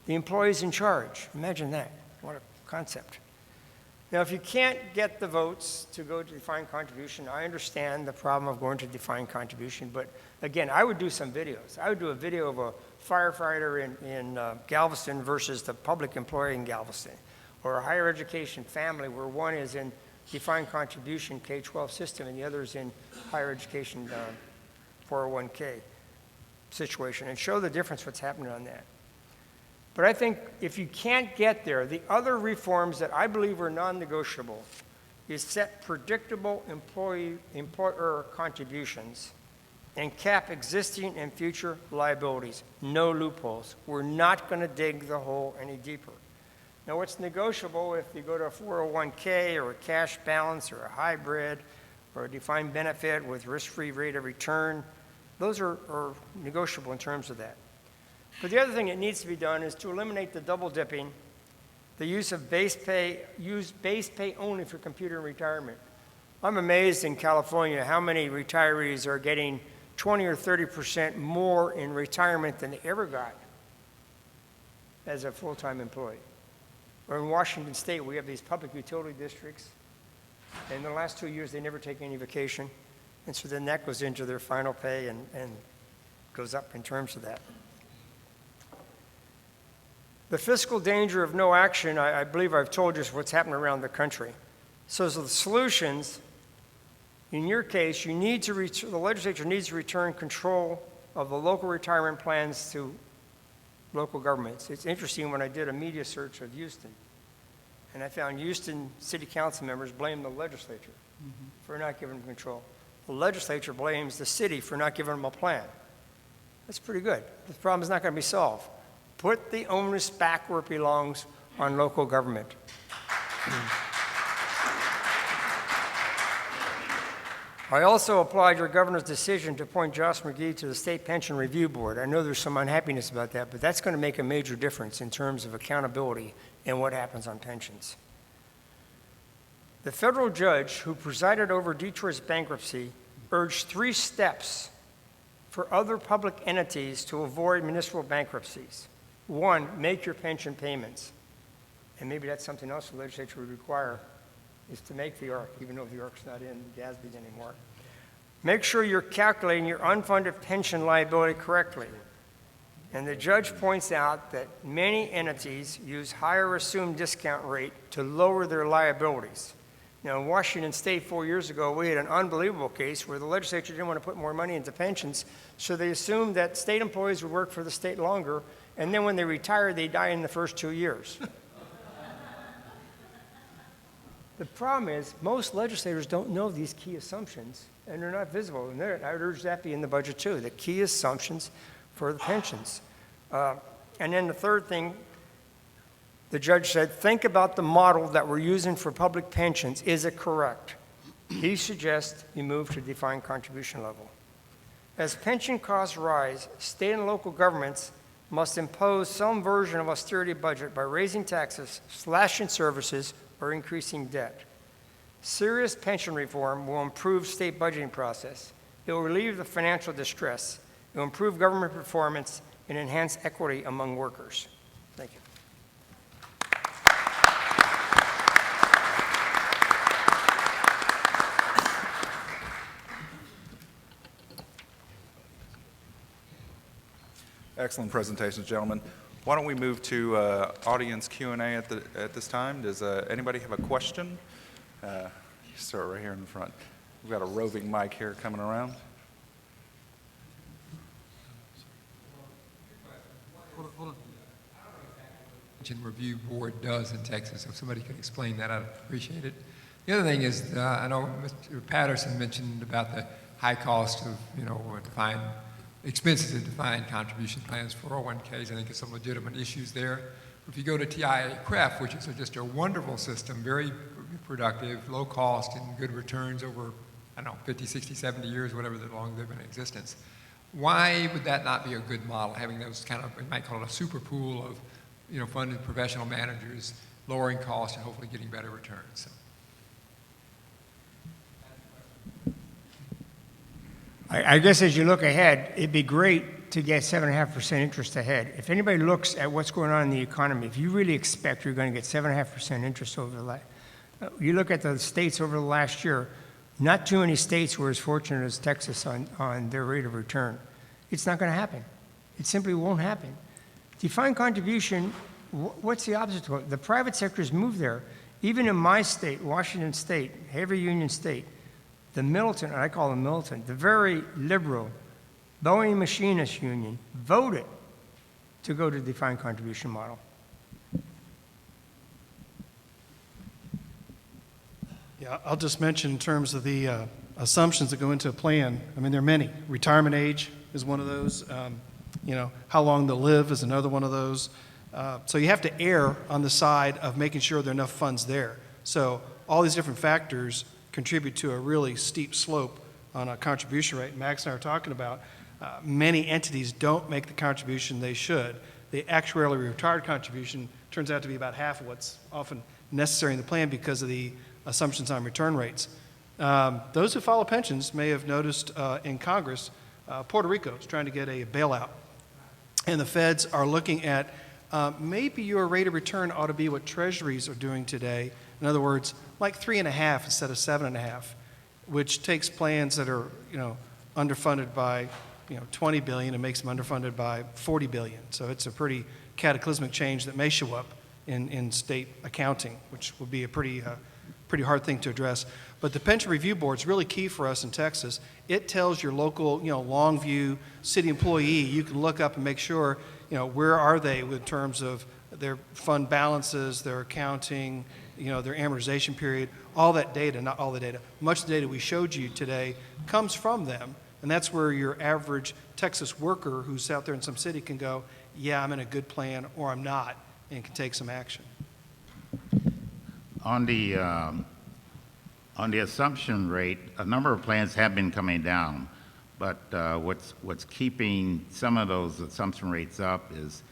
The employee's in charge. Imagine that. What a concept. Now, if you can't get the votes to go to defined contribution, I understand the problem of going to defined contribution, but again, I would do some videos. I would do a video of a firefighter in Galveston versus the public employee in Galveston, or a higher education family where one is in defined contribution K-12 system and the other is in higher education 401k situation, and show the difference what's happening on that. But I think if you can't get there, the other reforms that I believe are non-negotiable is set predictable employer contributions and cap existing and future liabilities. No loopholes. We're not going to dig the hole any deeper. Now, what's negotiable if you go to a 401k or a cash balance or a hybrid or a defined benefit with risk-free rate of return, those are negotiable in terms of that. But the other thing that needs to be done is to eliminate the double dipping the use of base pay only for computer and retirement. I'm amazed in California how many retirees are getting 20 or 30% more in retirement than they ever got as a full-time employee. Or in Washington State, we have these public utility districts. In the last 2 years, they never take any vacation. And so then that goes into their final pay and goes up in terms of that. The fiscal danger of no action, I believe I've told you, is what's happening around the country. So the solutions, in your case, the legislature needs to return control of the local retirement plans to local governments. It's interesting, when I did a media search of Houston, and I found Houston city council members blame the legislature for not giving them control. The legislature blames the city for not giving them a plan. That's pretty good. The problem is not going to be solved. Put the onus back where it belongs, on local government. I also applaud your governor's decision to appoint Josh McGee to the State Pension Review Board. I know there's some unhappiness about that, but that's going to make a major difference in terms of accountability and what happens on pensions. The federal judge who presided over Detroit's bankruptcy urged 3 steps for other public entities to avoid municipal bankruptcies. 1, make your pension payments. And maybe that's something else the legislature would require, is to make the ARC, even though the ARC's not in GASB anymore. Make sure you're calculating your unfunded pension liability correctly. And the judge points out that many entities use higher assumed discount rate to lower their liabilities. Now, in Washington State 4 years ago, we had an unbelievable case where the legislature didn't want to put more money into pensions, so they assumed that state employees would work for the state longer, and then when they retire, they die in the first 2 years. The problem is, most legislators don't know these key assumptions, and they're not visible. And I would urge that be in the budget too, the key assumptions for the pensions. And then the third thing, the judge said, think about the model that we're using for public pensions. Is it correct? He suggests you move to defined contribution level. As pension costs rise, state and local governments must impose some version of austerity budget by raising taxes, slashing services, or increasing debt. Serious pension reform will improve state budgeting process. It will relieve the financial distress. It will improve government performance and enhance equity among workers. Thank you. Excellent presentations, gentlemen. Why don't we move to audience Q&A at this time? Does anybody have a question? You start right here in the front. We've got a roving mic here coming around. Hold on. Pension Review Board does in Texas. If somebody could explain that, I'd appreciate it. The other thing is, I know Mr. Patterson mentioned about the high cost of, defined expenses of defined contribution plans, 401ks. I think there's some legitimate issues there. If you go to TIA-CREF, which is just a wonderful system, very productive, low cost, and good returns over, 50, 60, 70 years, whatever the long they've been in existence. Why would that not be a good model, having those kind of, we might call it a super pool of, funded professional managers, lowering costs and hopefully getting better returns? So. I guess as you look ahead, it'd be great to get 7.5% interest ahead. If anybody looks at what's going on in the economy, if you really expect you're going to get 7.5% interest over the last, you look at the states over the last year, not too many states were as fortunate as Texas on their rate of return. It's not going to happen. It simply won't happen. Defined contribution, what's the opposite to it? The private sector has moved there. Even in my state, Washington State, heavy union state, the militant, I call them militant, the very liberal Boeing Machinists Union voted to go to the defined contribution model. Yeah, I'll just mention in terms of the assumptions that go into a plan. I mean, there are many. Retirement age is one of those. How long they'll live is another one of those. So you have to err on the side of making sure there are enough funds there. So all these different factors contribute to a really steep slope on a contribution rate. Max and I are talking about many entities don't make the contribution they should. the actuarially retired contribution turns out to be about half of what's often necessary in the plan because of the assumptions on return rates. Those who follow pensions may have noticed in Congress, Puerto Rico is trying to get a bailout. And the feds are looking at maybe your rate of return ought to be what treasuries are doing today. In other words, like 3.5 instead of 7.5, which takes plans that are, underfunded by, 20 billion and makes them underfunded by 40 billion. So it's a pretty cataclysmic change that may show up in state accounting, which would be a pretty hard thing to address. But the Pension Review Board is really key for us in Texas. It tells your local, Longview city employee, you can look up and make sure, where are they in terms of their fund balances, their accounting, their amortization period, all that data, not all the data. Much of the data we showed you today comes from them, and that's where your average Texas worker who's out there in some city can go, yeah, I'm in a good plan, or I'm not, and can take some action. On the assumption rate, a number of plans have been coming down, but what's keeping some of those assumption rates up is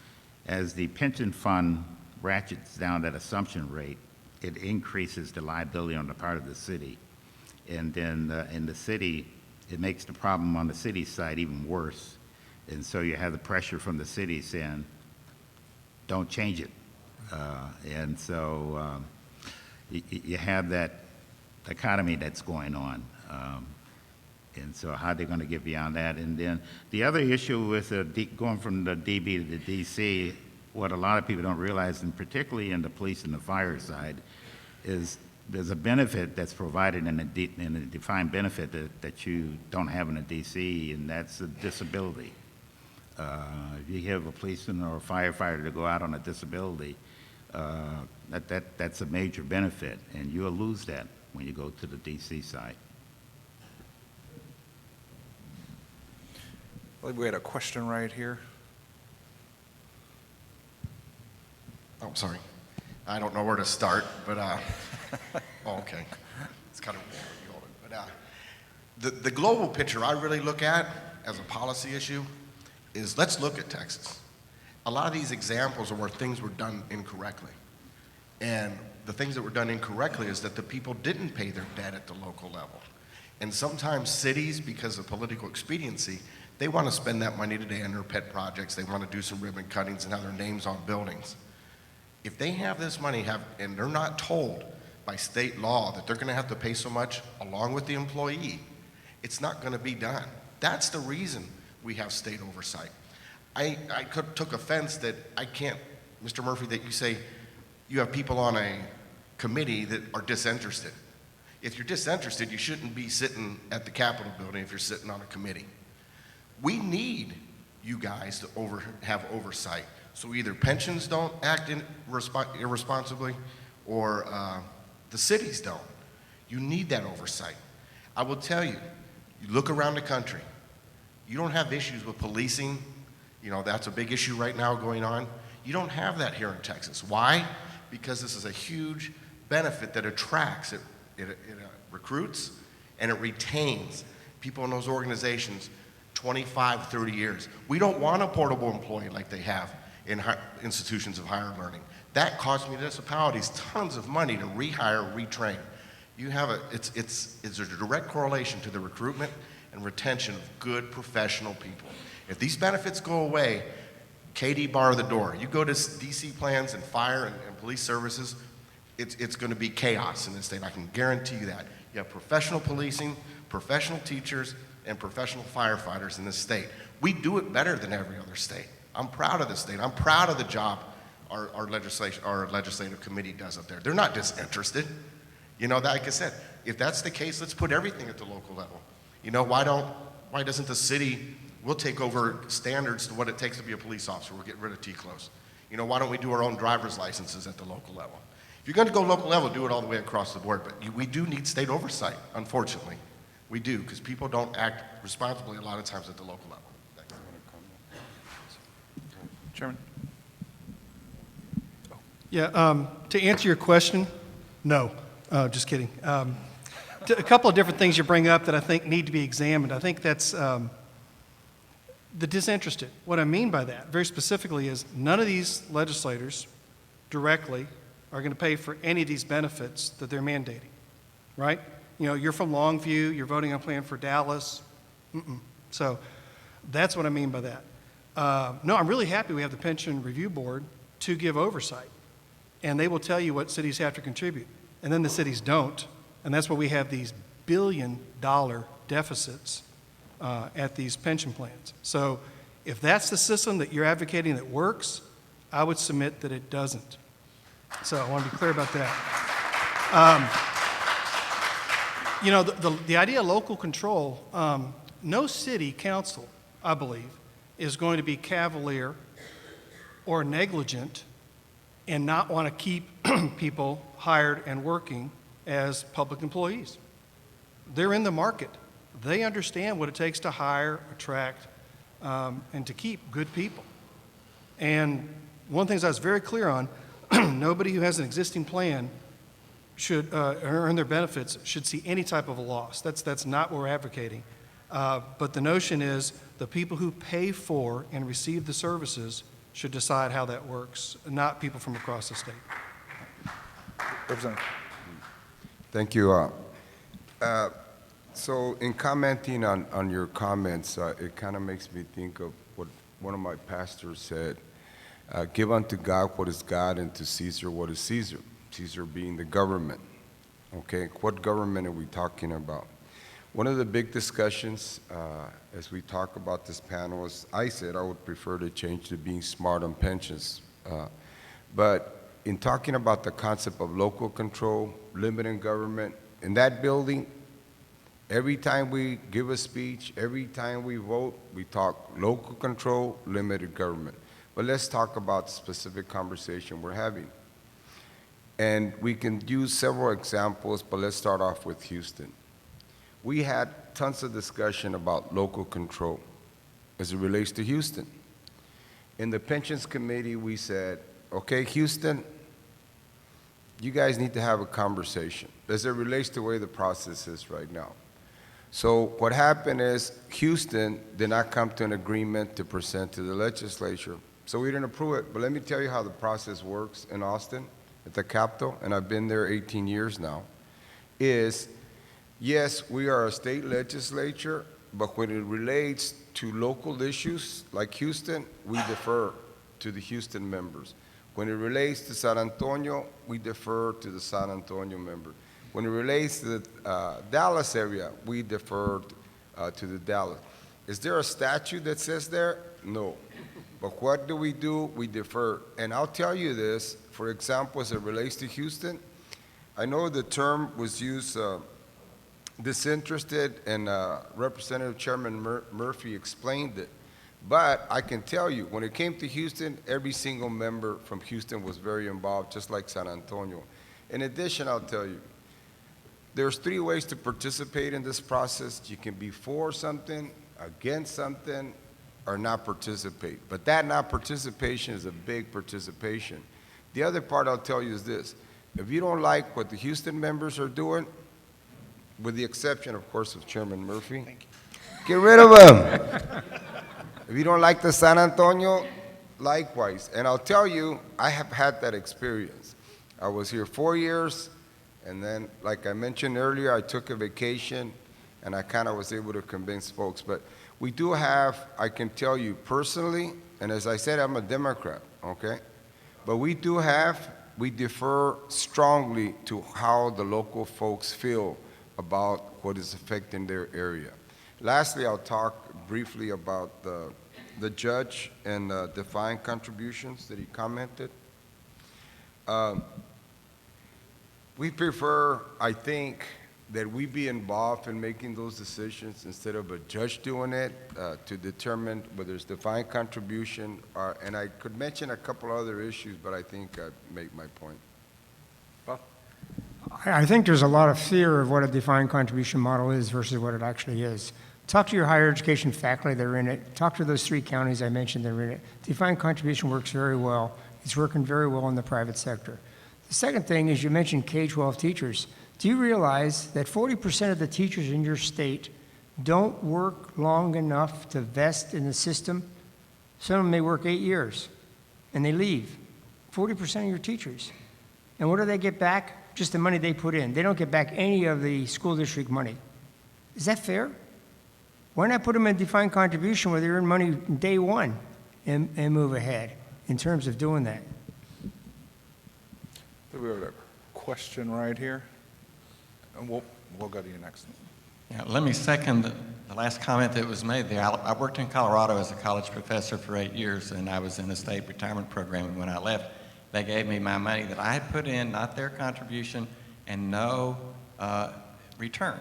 as the pension fund ratchets down that assumption rate, it increases the liability on the part of the city. And then in the city, it makes the problem on the city side even worse. And so you have the pressure from the city saying, don't change it. And so you have that dichotomy that's going on. And so how they're going to get beyond that. And then the other issue with going from the DB to the DC, what a lot of people don't realize, and particularly in the police and the fire side, is there's a benefit that's provided in a defined benefit that you don't have in a DC, and that's a disability. If you have a policeman or a firefighter to go out on a disability, that's a major benefit, and you'll lose that when you go to the DC side. I believe we had a question right here. Oh, sorry. I don't know where to start, but, oh, okay. It's kind of weird. But the global picture I really look at as a policy issue is let's look at Texas. A lot of these examples are where things were done incorrectly. And the things that were done incorrectly is that the people didn't pay their debt at the local level. And sometimes cities, because of political expediency, they want to spend that money today on their pet projects. They want to do some ribbon cuttings and have their names on buildings. If they have this money and they're not told by state law that they're going to have to pay so much along with the employee, it's not going to be done. That's the reason we have state oversight. I took offense that I can't, Mr. Murphy, that you say you have people on a committee that are disinterested. If you're disinterested, you shouldn't be sitting at the Capitol building if you're sitting on a committee. We need you guys to have oversight. So either pensions don't act irresponsibly or the cities don't. You need that oversight. I will tell you, you look around the country, you don't have issues with policing. That's a big issue right now going on. You don't have that here in Texas. Why? Because this is a huge benefit that attracts, it recruits, and it retains people in those organizations 25, 30 years. We don't want a portable employee like they have in institutions of higher learning. That costs municipalities tons of money to rehire, retrain. You have it's a direct correlation to the recruitment and retention of good professional people. If these benefits go away, KD bar the door. You go to DC plans and fire and police services, it's going to be chaos in this state. I can guarantee you that. You have professional policing, professional teachers, and professional firefighters in this state. We do it better than every other state. I'm proud of this state. I'm proud of the job our legislative committee does up there. They're not disinterested. Like I said, if that's the case, let's put everything at the local level. Why doesn't the city, we'll take over standards to what it takes to be a police officer. We'll get rid of T-close. Why don't we do our own driver's licenses at the local level? If you're going to go local level, do it all the way across the board. But we do need state oversight, unfortunately. We do, because people don't act responsibly a lot of times at the local level. Thanks. Chairman? Yeah, to answer your question, no, just kidding. A couple of different things you bring up that I think need to be examined. I think that's the disinterested. What I mean by that, very specifically, is none of these legislators directly are going to pay for any of these benefits that they're mandating, right? You know, you're from Longview, you're voting on a plan for Dallas. So that's what I mean by that. No, I'm really happy we have the Pension Review Board to give oversight, and they will tell you what cities have to contribute, and then the cities don't, and that's why we have these billion-dollar deficits at these pension plans. So if that's the system that you're advocating that works, I would submit that it doesn't. So I want to be clear about that. You know, the idea of local control, no city council, I believe, is going to be cavalier or negligent and not want to keep people hired and working as public employees. They're in the market. They understand what it takes to hire, attract, and to keep good people. And one of the things I was very clear on, nobody who has an existing plan should earn their benefits should see any type of a loss. That's not what we're advocating. But the notion is the people who pay for and receive the services should decide how that works, not people from across the state. Representative. Thank you. So in commenting on your comments, it kind of makes me think of what one of my pastors said, give unto God what is God and to Caesar what is Caesar, Caesar being the government. Okay, what government are we talking about? One of the big discussions as we talk about this panel is, I said I would prefer to change to being smart on pensions. But in talking about the concept of local control, limited government, in that building, every time we give a speech, every time we vote, we talk local control, limited government. But let's talk about the specific conversation we're having. And we can use several examples, but let's start off with Houston. We had tons of discussion about local control as it relates to Houston. In the Pensions Committee, we said, okay, Houston, you guys need to have a conversation as it relates to the way the process is right now. So what happened is Houston did not come to an agreement to present to the legislature, so we didn't approve it. But let me tell you how the process works in Austin at the Capitol, and I've been there 18 years now, is yes, we are a state legislature, but when it relates to local issues like Houston, we defer to the Houston members. When it relates to San Antonio, we defer to the San Antonio member. When it relates to the Dallas area, we defer to the Dallas. Is there a statute that says there? No. But what do? We defer. And I'll tell you this, for example, as it relates to Houston, I know the term was used disinterested, and Representative Chairman Murphy explained it. But I can tell you, when it came to Houston, every single member from Houston was very involved, just like San Antonio. In addition, I'll tell you, there's 3 ways to participate in this process. You can be for something, against something, or not participate. But that not participation is a big participation. The other part I'll tell you is this. If you don't like what the Houston members are doing, with the exception, of course, of Chairman Murphy, get rid of them. If you don't like the San Antonio, likewise. And I'll tell you, I have had that experience. I was here 4 years, and then, like I mentioned earlier, I took a vacation, and I kind of was able to convince folks. But we do have, I can tell you personally, and as I said, I'm a Democrat, okay? But we defer strongly to how the local folks feel about what is affecting their area. Lastly, I'll talk briefly about the judge and defined contributions that he commented. We prefer, I think, that we be involved in making those decisions instead of a judge doing it to determine whether it's defined contribution, and I could mention a couple other issues, but I think I made my point. I think there's a lot of fear of what a defined contribution model is versus what it actually is. Talk to your higher education faculty that are in it. Talk to those 3 counties I mentioned that are in it. Defined contribution works very well. It's working very well in the private sector. The second thing is you mentioned K-12 teachers. Do you realize that 40% of the teachers in your state don't work long enough to vest in the system. Some of them may work 8 years, and they leave. 40% of your teachers. And what do they get back? Just the money they put in. They don't get back any of the school district money. Is that fair? Why not put them in defined contribution where they earn money day one and move ahead in terms of doing that? We have a question right here, and we'll go to you next. Yeah, let me second the last comment that was made there. I worked in Colorado as a college professor for 8 years, and I was in a state retirement program. And when I left, they gave me my money that I had put in, not their contribution, and no return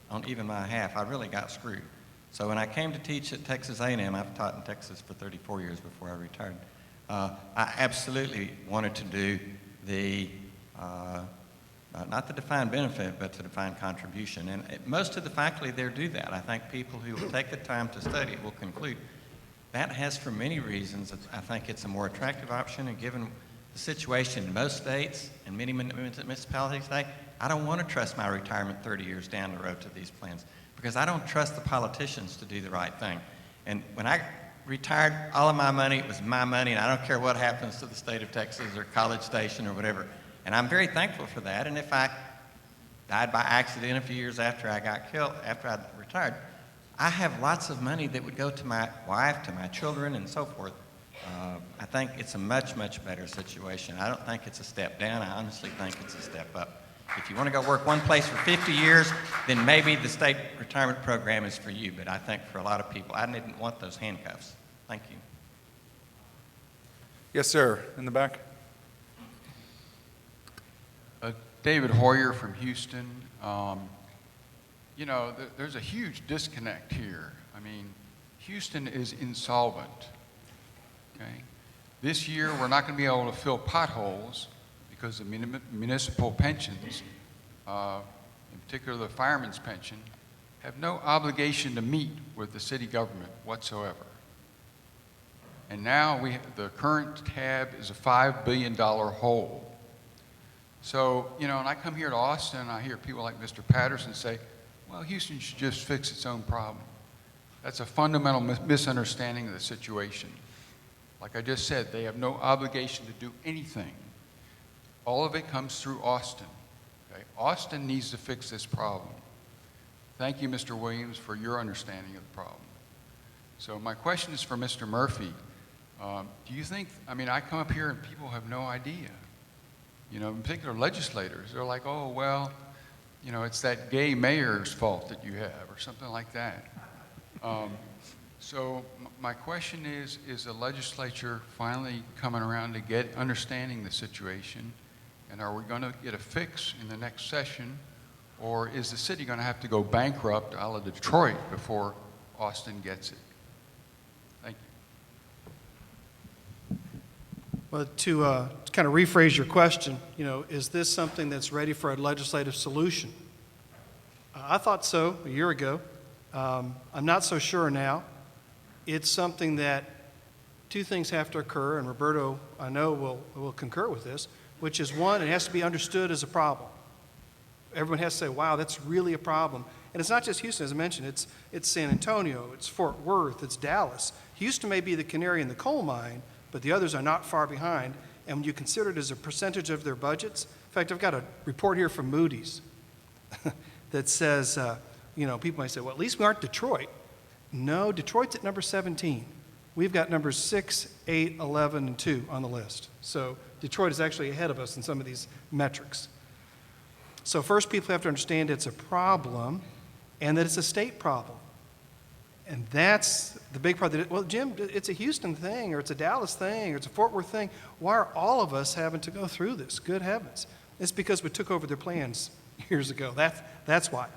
on even my half. I really got screwed. So when I came to teach at Texas A&M, I've taught in Texas for 34 years before I retired, I absolutely wanted to do the not the defined benefit, but the defined contribution. And most of the faculty there do that. I think people who will take the time to study will conclude that has, for many reasons, I think it's a more attractive option. And given the situation in most states and many municipalities today, I don't want to trust my retirement 30 years down the road to these plans because I don't trust the politicians to do the right thing. And when I retired, all of my money, it was my money, and I don't care what happens to the state of Texas or College Station or whatever. And I'm very thankful for that. And if I died by accident a few years after I got killed, after I retired, I have lots of money that would go to my wife, to my children, and so forth. I think it's a much, much better situation. I don't think it's a step down. I honestly think it's a step up. If you want to go work one place for 50 years, then maybe the state retirement program is for you. But I think for a lot of people, I didn't want those handcuffs. Thank you. Yes, sir, in the back. David Hoyer from Houston. There's a huge disconnect here. I mean, Houston is insolvent, okay? This year, we're not going to be able to fill potholes because the municipal pensions, in particular the fireman's pension, have no obligation to meet with the city government whatsoever. And now the current tab is a $5 billion hole. So, and I come here to Austin and I hear people like Mr. Patterson say, well, Houston should just fix its own problem. That's a fundamental misunderstanding of the situation. Like I just said, they have no obligation to do anything. All of it comes through Austin. Okay? Austin needs to fix this problem. Thank you, Mr. Williams, for your understanding of the problem. So my question is for Mr. Murphy. Do you think, I come up here and people have no idea. In particular legislators, they're like, oh, well, it's that gay mayor's fault that you have, or something like that. So my question is the legislature finally coming around to understanding the situation, and are we going to get a fix in the next session, or is the city going to have to go bankrupt a la Detroit before Austin gets it? Thank you. Well, to kind of rephrase your question, is this something that's ready for a legislative solution? I thought so a year ago. I'm not so sure now. It's something that two things have to occur, and Roberto, I know, will concur with this, which is one, it has to be understood as a problem. Everyone has to say, wow, that's really a problem. And it's not just Houston, as I mentioned. It's San Antonio, it's Fort Worth, it's Dallas. Houston may be the canary in the coal mine, but the others are not far behind. And when you consider it as a percentage of their budgets, in fact, I've got a report here from Moody's that says, people might say, well, at least we aren't Detroit. No, Detroit's at number 17. We've got numbers 6, 8, 11, and 2 on the list. So Detroit is actually ahead of us in some of these metrics. So first, people have to understand it's a problem and that it's a state problem. And that's the big part. Well, Jim, it's a Houston thing, or it's a Dallas thing, or it's a Fort Worth thing. Why are all of us having to go through this? Good heavens. It's because we took over their plans years ago. That's why.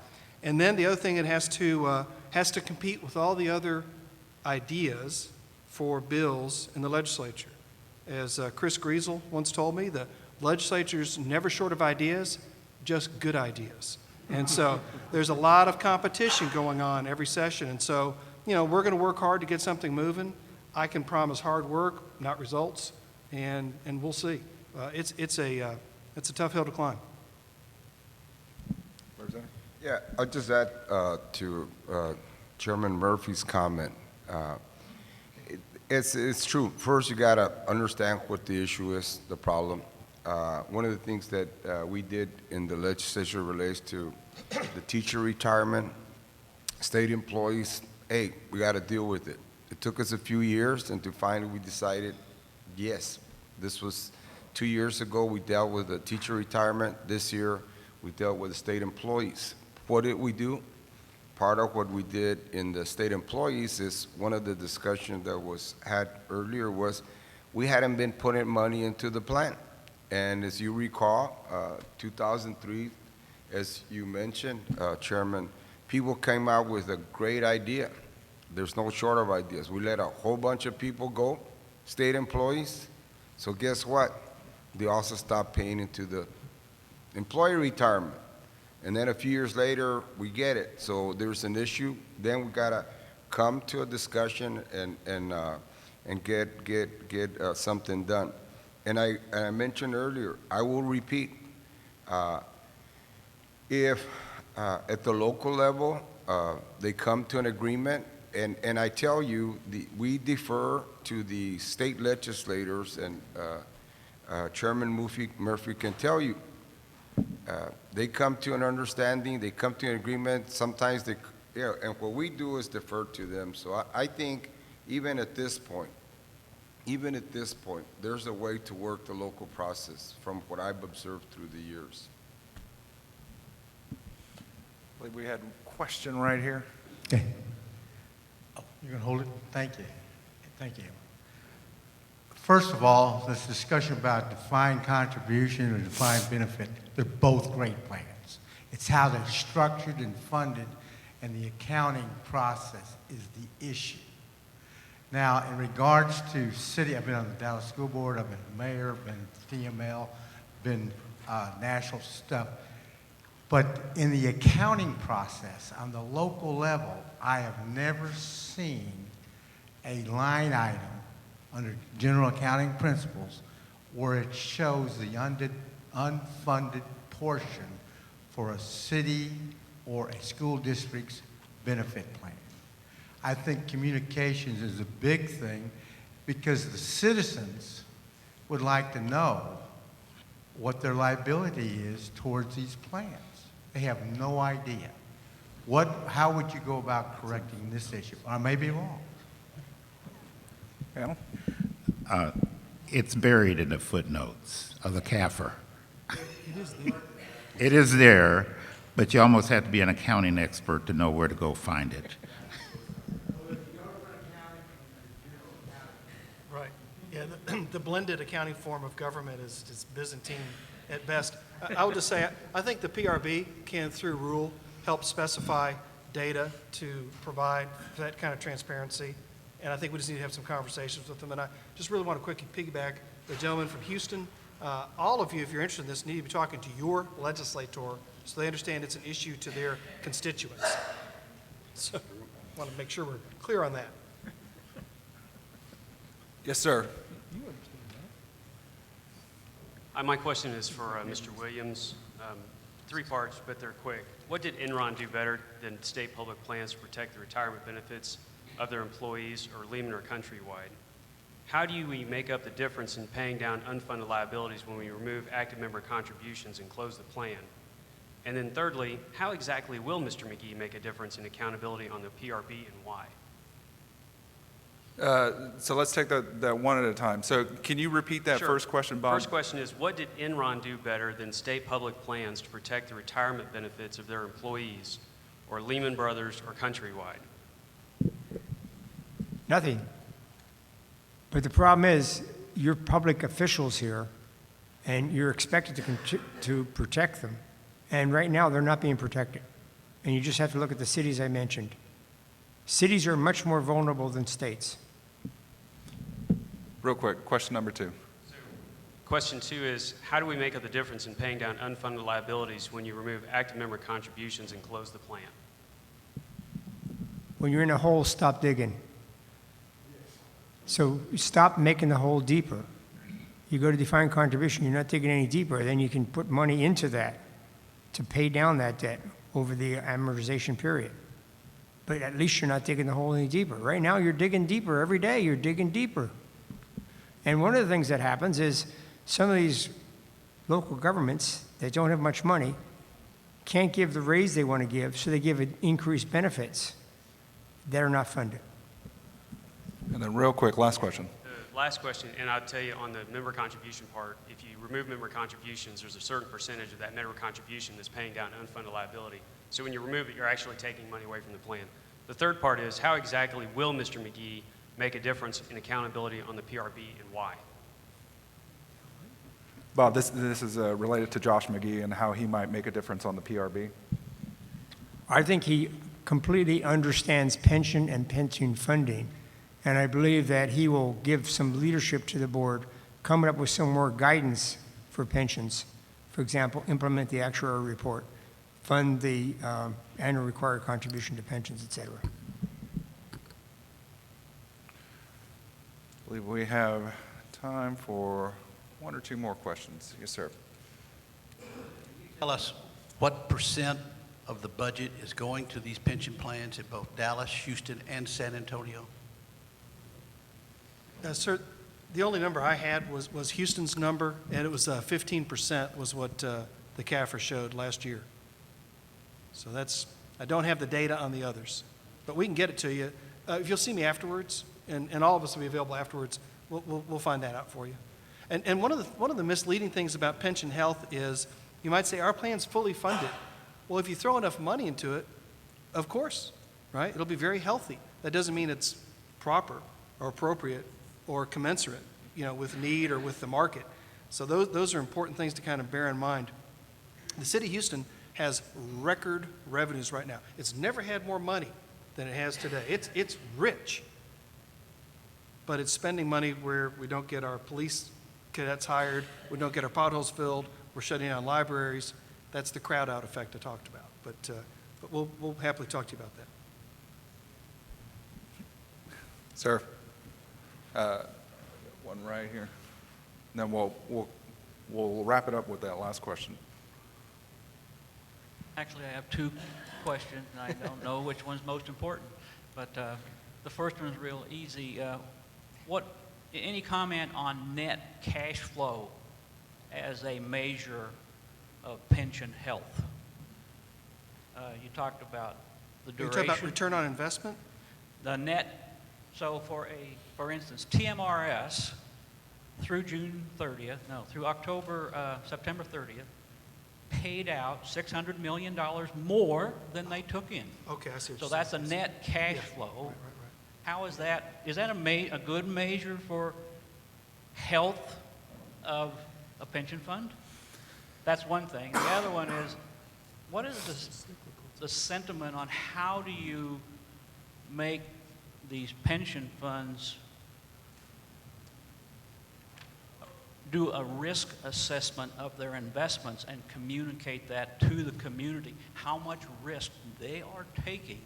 And then the other thing, it has to compete with all the other ideas for bills in the legislature. As Chris Griesel once told me, the legislature's never short of ideas, just good ideas. And so there's a lot of competition going on every session. And so, we're going to work hard to get something moving. I can promise hard work, not results, and we'll see. It's a tough hill to climb. Yeah, I'll just add to Chairman Murphy's comment. It's true. First, you got to understand what the issue is, the problem. One of the things that we did in the legislature relates to the teacher retirement, state employees. Hey, we got to deal with it. It took us a few years, and finally we decided, yes, this was 2 years ago. We dealt with the teacher retirement. This year, we dealt with the state employees. What did we do? Part of what we did in the state employees is one of the discussions that was had earlier was we hadn't been putting money into the plan. And as you recall, 2003, as you mentioned, Chairman, people came out with a great idea. There's no short of ideas. We let a whole bunch of people go, state employees. So guess what? They also stopped paying into the employee retirement. And then a few years later, we get it. So there's an issue. Then we gotta come to a discussion and get something done. And I mentioned earlier, I will repeat, if at the local level they come to an agreement, and I tell you, we defer to the state legislators, and Chairman Murphy can tell you, they come to an understanding, they come to an agreement, sometimes and what we do is defer to them. So I think even at this point, there's a way to work the local process from what I've observed through the years. I believe we had a question right here. Okay. Oh, you're going to hold it? Thank you. Thank you. First of all, this discussion about defined contribution or defined benefit, they're both great plans. It's how they're structured and funded, and the accounting process is the issue. Now, in regards to city, I've been on the Dallas School Board, I've been mayor, I've been TML, been national stuff. But in the accounting process, on the local level, I have never seen a line item under general accounting principles where it shows the unfunded portion for a city or a school district's benefit plan. I think communications is a big thing because the citizens would like to know what their liability is towards these plans. They have no idea. How would you go about correcting this issue? I may be wrong. Panel? It's buried in the footnotes of the CAFR. It is there, but you almost have to be an accounting expert to know where to go find it. Right. Yeah, the blended accounting form of government is Byzantine at best. I would just say, I think the PRB can, through rule, help specify data to provide that kind of transparency. And I think we just need to have some conversations with them. And I just really want to quickly piggyback the gentleman from Houston. All of you, if you're interested in this, need to be talking to your legislator so they understand it's an issue to their constituents. So I want to make sure we're clear on that. Yes, sir. My question is for Mr. Williams. 3 parts, but they're quick. What did Enron do better than state public plans to protect the retirement benefits of their employees, or Lehman or Countrywide? How do we make up the difference in paying down unfunded liabilities when we remove active member contributions and close the plan? And then thirdly, how exactly will Mr. McGee make a difference in accountability on the PRB and why? So let's take that one at a time. So can you repeat that Sure. first question, Bob? First question is, what did Enron do better than state public plans to protect the retirement benefits of their employees, or Lehman Brothers or Countrywide? Nothing. But the problem is, you're public officials here, and you're expected to protect them. And right now, they're not being protected. And you just have to look at the cities I mentioned. Cities are much more vulnerable than states. Real quick, question number 2. Question 2 is, how do we make up the difference in paying down unfunded liabilities when you remove active member contributions and close the plan? When you're in a hole, stop digging. So stop making the hole deeper. You go to defined contribution, you're not digging any deeper, then you can put money into that to pay down that debt. over the amortization period. But at least you're not digging the hole any deeper. Right now, you're digging deeper. Every day, you're digging deeper. And one of the things that happens is some of these local governments that don't have much money can't give the raise they want to give, so they give increased benefits that are not funded. And then real quick, last question. The last question, and I'll tell you on the member contribution part, if you remove member contributions, there's a certain percentage of that member contribution that's paying down unfunded liability. So when you remove it, you're actually taking money away from the plan. The third part is how exactly will Mr. McGee make a difference in accountability on the PRB and why? Bob, this is related to Josh McGee and how he might make a difference on the PRB. I think he completely understands pension and pension funding, and I believe that he will give some leadership to the board, coming up with some more guidance for pensions. For example, implement the actuarial report, fund the annual required contribution to pensions, et cetera. I believe we have time for one or two more questions. Yes, sir. Tell us what percent of the budget is going to these pension plans in both Dallas, Houston, and San Antonio? Sir, the only number I had was Houston's number, and it was 15% was what the CAFR showed last year. So I don't have the data on the others, but we can get it to you. If you'll see me afterwards, and all of us will be available afterwards, we'll find that out for you. And one of the misleading things about pension health is you might say our plan's fully funded. Well, if you throw enough money into it, of course, right? It'll be very healthy. That doesn't mean it's proper or appropriate or commensurate, with need or with the market. So those are important things to kind of bear in mind. The city of Houston has record revenues right now. It's never had more money than it has today. It's rich, but it's spending money where we don't get our police cadets hired, we don't get our potholes filled, we're shutting down libraries. That's the crowd out effect I talked about. But we'll happily talk to you about that. Sir, one right here. Then we'll wrap it up with that last question. Actually, I have two questions, and I don't know which one's most important. But the first one is real easy. Any comment on net cash flow as a measure of pension health? You talked about the duration. You're talking about return on investment? The net, so for instance, TMRS through September 30th, paid out $600 million more than they took in. Okay, I see what So you're that's a saying. net cash flow. Right. How is that a good measure for health of a pension fund? That's one thing. The other one is, what is the sentiment on how do you make these pension funds do a risk assessment of their investments and communicate that to the community, how much risk they are taking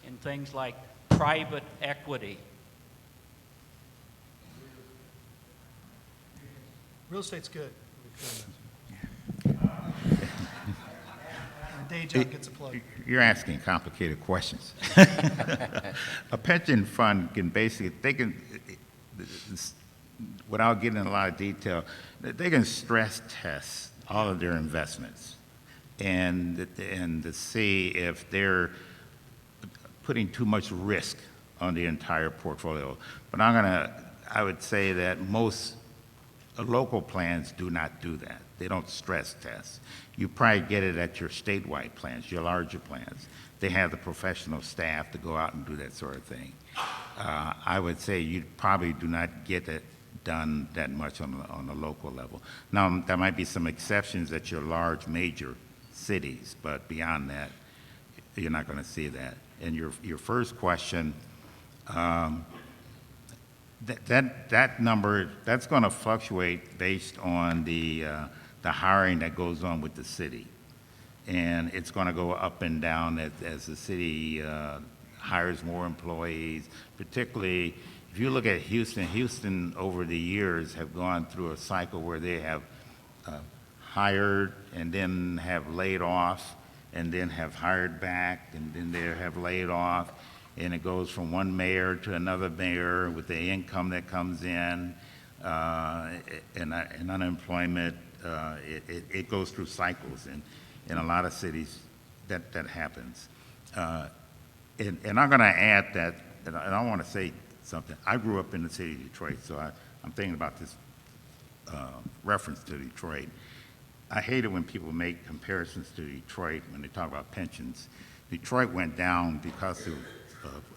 in things like private equity? Real estate's good. Day job gets a plug. You're asking complicated questions. A pension fund can basically, without getting in a lot of detail, they can stress test all of their investments and to see if they're putting too much risk on the entire portfolio. But I would say that most local plans do not do that. They don't stress test. You probably get it at your statewide plans, your larger plans. They have the professional staff to go out and do that sort of thing. I would say you probably do not get it done that much on the local level. Now, there might be some exceptions at your large major cities, but beyond that, you're not going to see that. And your first question, that number, that's going to fluctuate based on the hiring that goes on with the city. And it's going to go up and down as the city hires more employees, particularly if you look at Houston over the years have gone through a cycle where they have hired and then have laid off and then have hired back, and then they have laid off, and it goes from one mayor to another mayor with the income that comes in, and unemployment. It goes through cycles, and in a lot of cities that happens. And I'm going to add that, and I want to say something. I grew up in the city of Detroit, so I'm thinking about this reference to Detroit. I hate it when people make comparisons to Detroit when they talk about pensions. Detroit went down because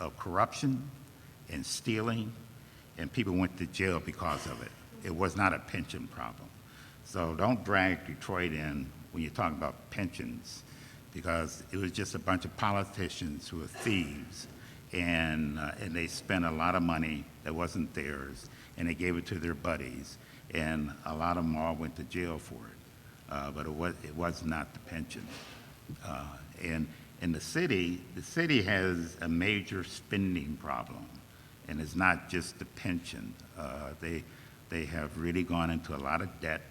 of corruption and stealing, and people went to jail because of it. It was not a pension problem. So don't drag Detroit in when you're talking about pensions, because it was just a bunch of politicians who were thieves, and they spent a lot of money that wasn't theirs, and they gave it to their buddies, and a lot of them all went to jail for it. But it was not the pension. And in the city has a major spending problem, and it's not just the pension. They have really gone into a lot of debt,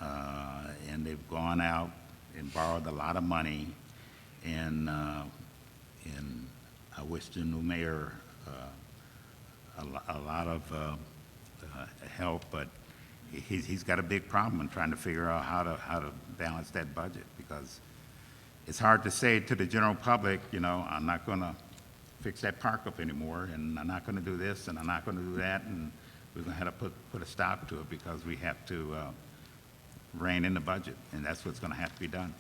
and they've gone out and borrowed a lot of money, and I wish the new mayor a lot of help, but he's got a big problem in trying to figure out how to balance that budget, because it's hard to say to the general public, you know, I'm not going to fix that park up anymore, and I'm not going to do this, and I'm not going to do that, and we're going to have to put a stop to it because we have to rein in the budget, and that's what's going to have to be done.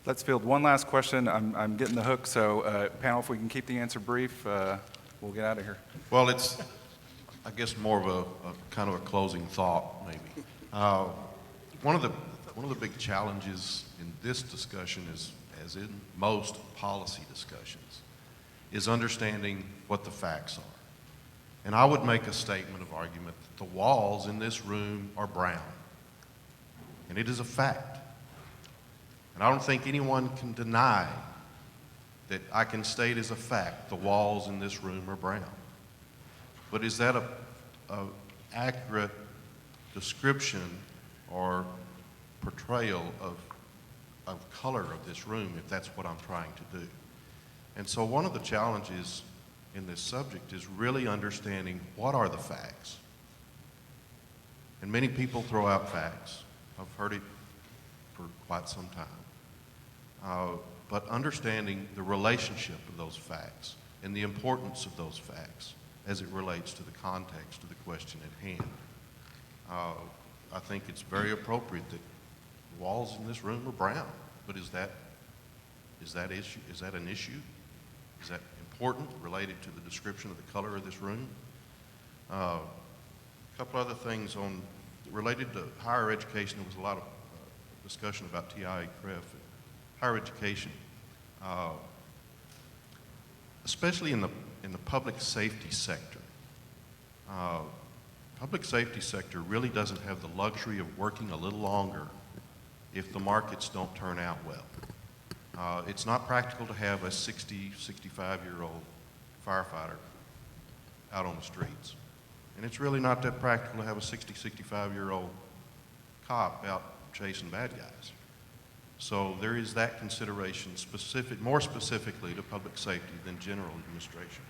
Let's field one last question. I'm getting the hook, so panel, if we can keep the answer brief, we'll get out of here. Well, it's, I guess, more of a kind of a closing thought, maybe. One of the big challenges in this discussion is, as in most policy discussions, is understanding what the facts are. And I would make a statement of argument that the walls in this room are brown. And it is a fact. And I don't think anyone can deny that I can state as a fact the walls in this room are brown. But is that a accurate description or portrayal of color of this room, if that's what I'm trying to do? And so one of the challenges in this subject is really understanding what are the facts. And many people throw out facts. I've heard it for quite some time. But understanding the relationship of those facts and the importance of those facts as it relates to the context of the question at hand. I think it's very appropriate that the walls in this room are brown, but is that an issue? Is that important, related to the description of the color of this room? A couple other things related to higher education. There was a lot of discussion about TIA CREF. Higher education, especially in the public safety sector. Public safety sector really doesn't have the luxury of working a little longer if the markets don't turn out well. It's not practical to have a 60, 65-year-old firefighter out on the streets. And it's really not that practical to have a 60, 65-year-old cop out chasing bad guys. So there is that consideration more specifically to public safety than general administration.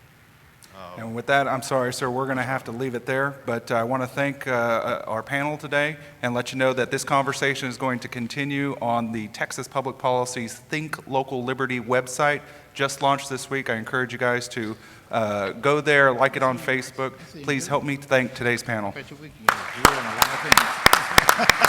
And with that, I'm sorry, sir, we're going to have to leave it there, but I want to thank our panel today and let you know that this conversation is going to continue on the Texas Public Policy's Think Local Liberty website, just launched this week. I encourage you guys to go there, like it on Facebook. Please help me thank today's panel. Bet you we can do a lot of things.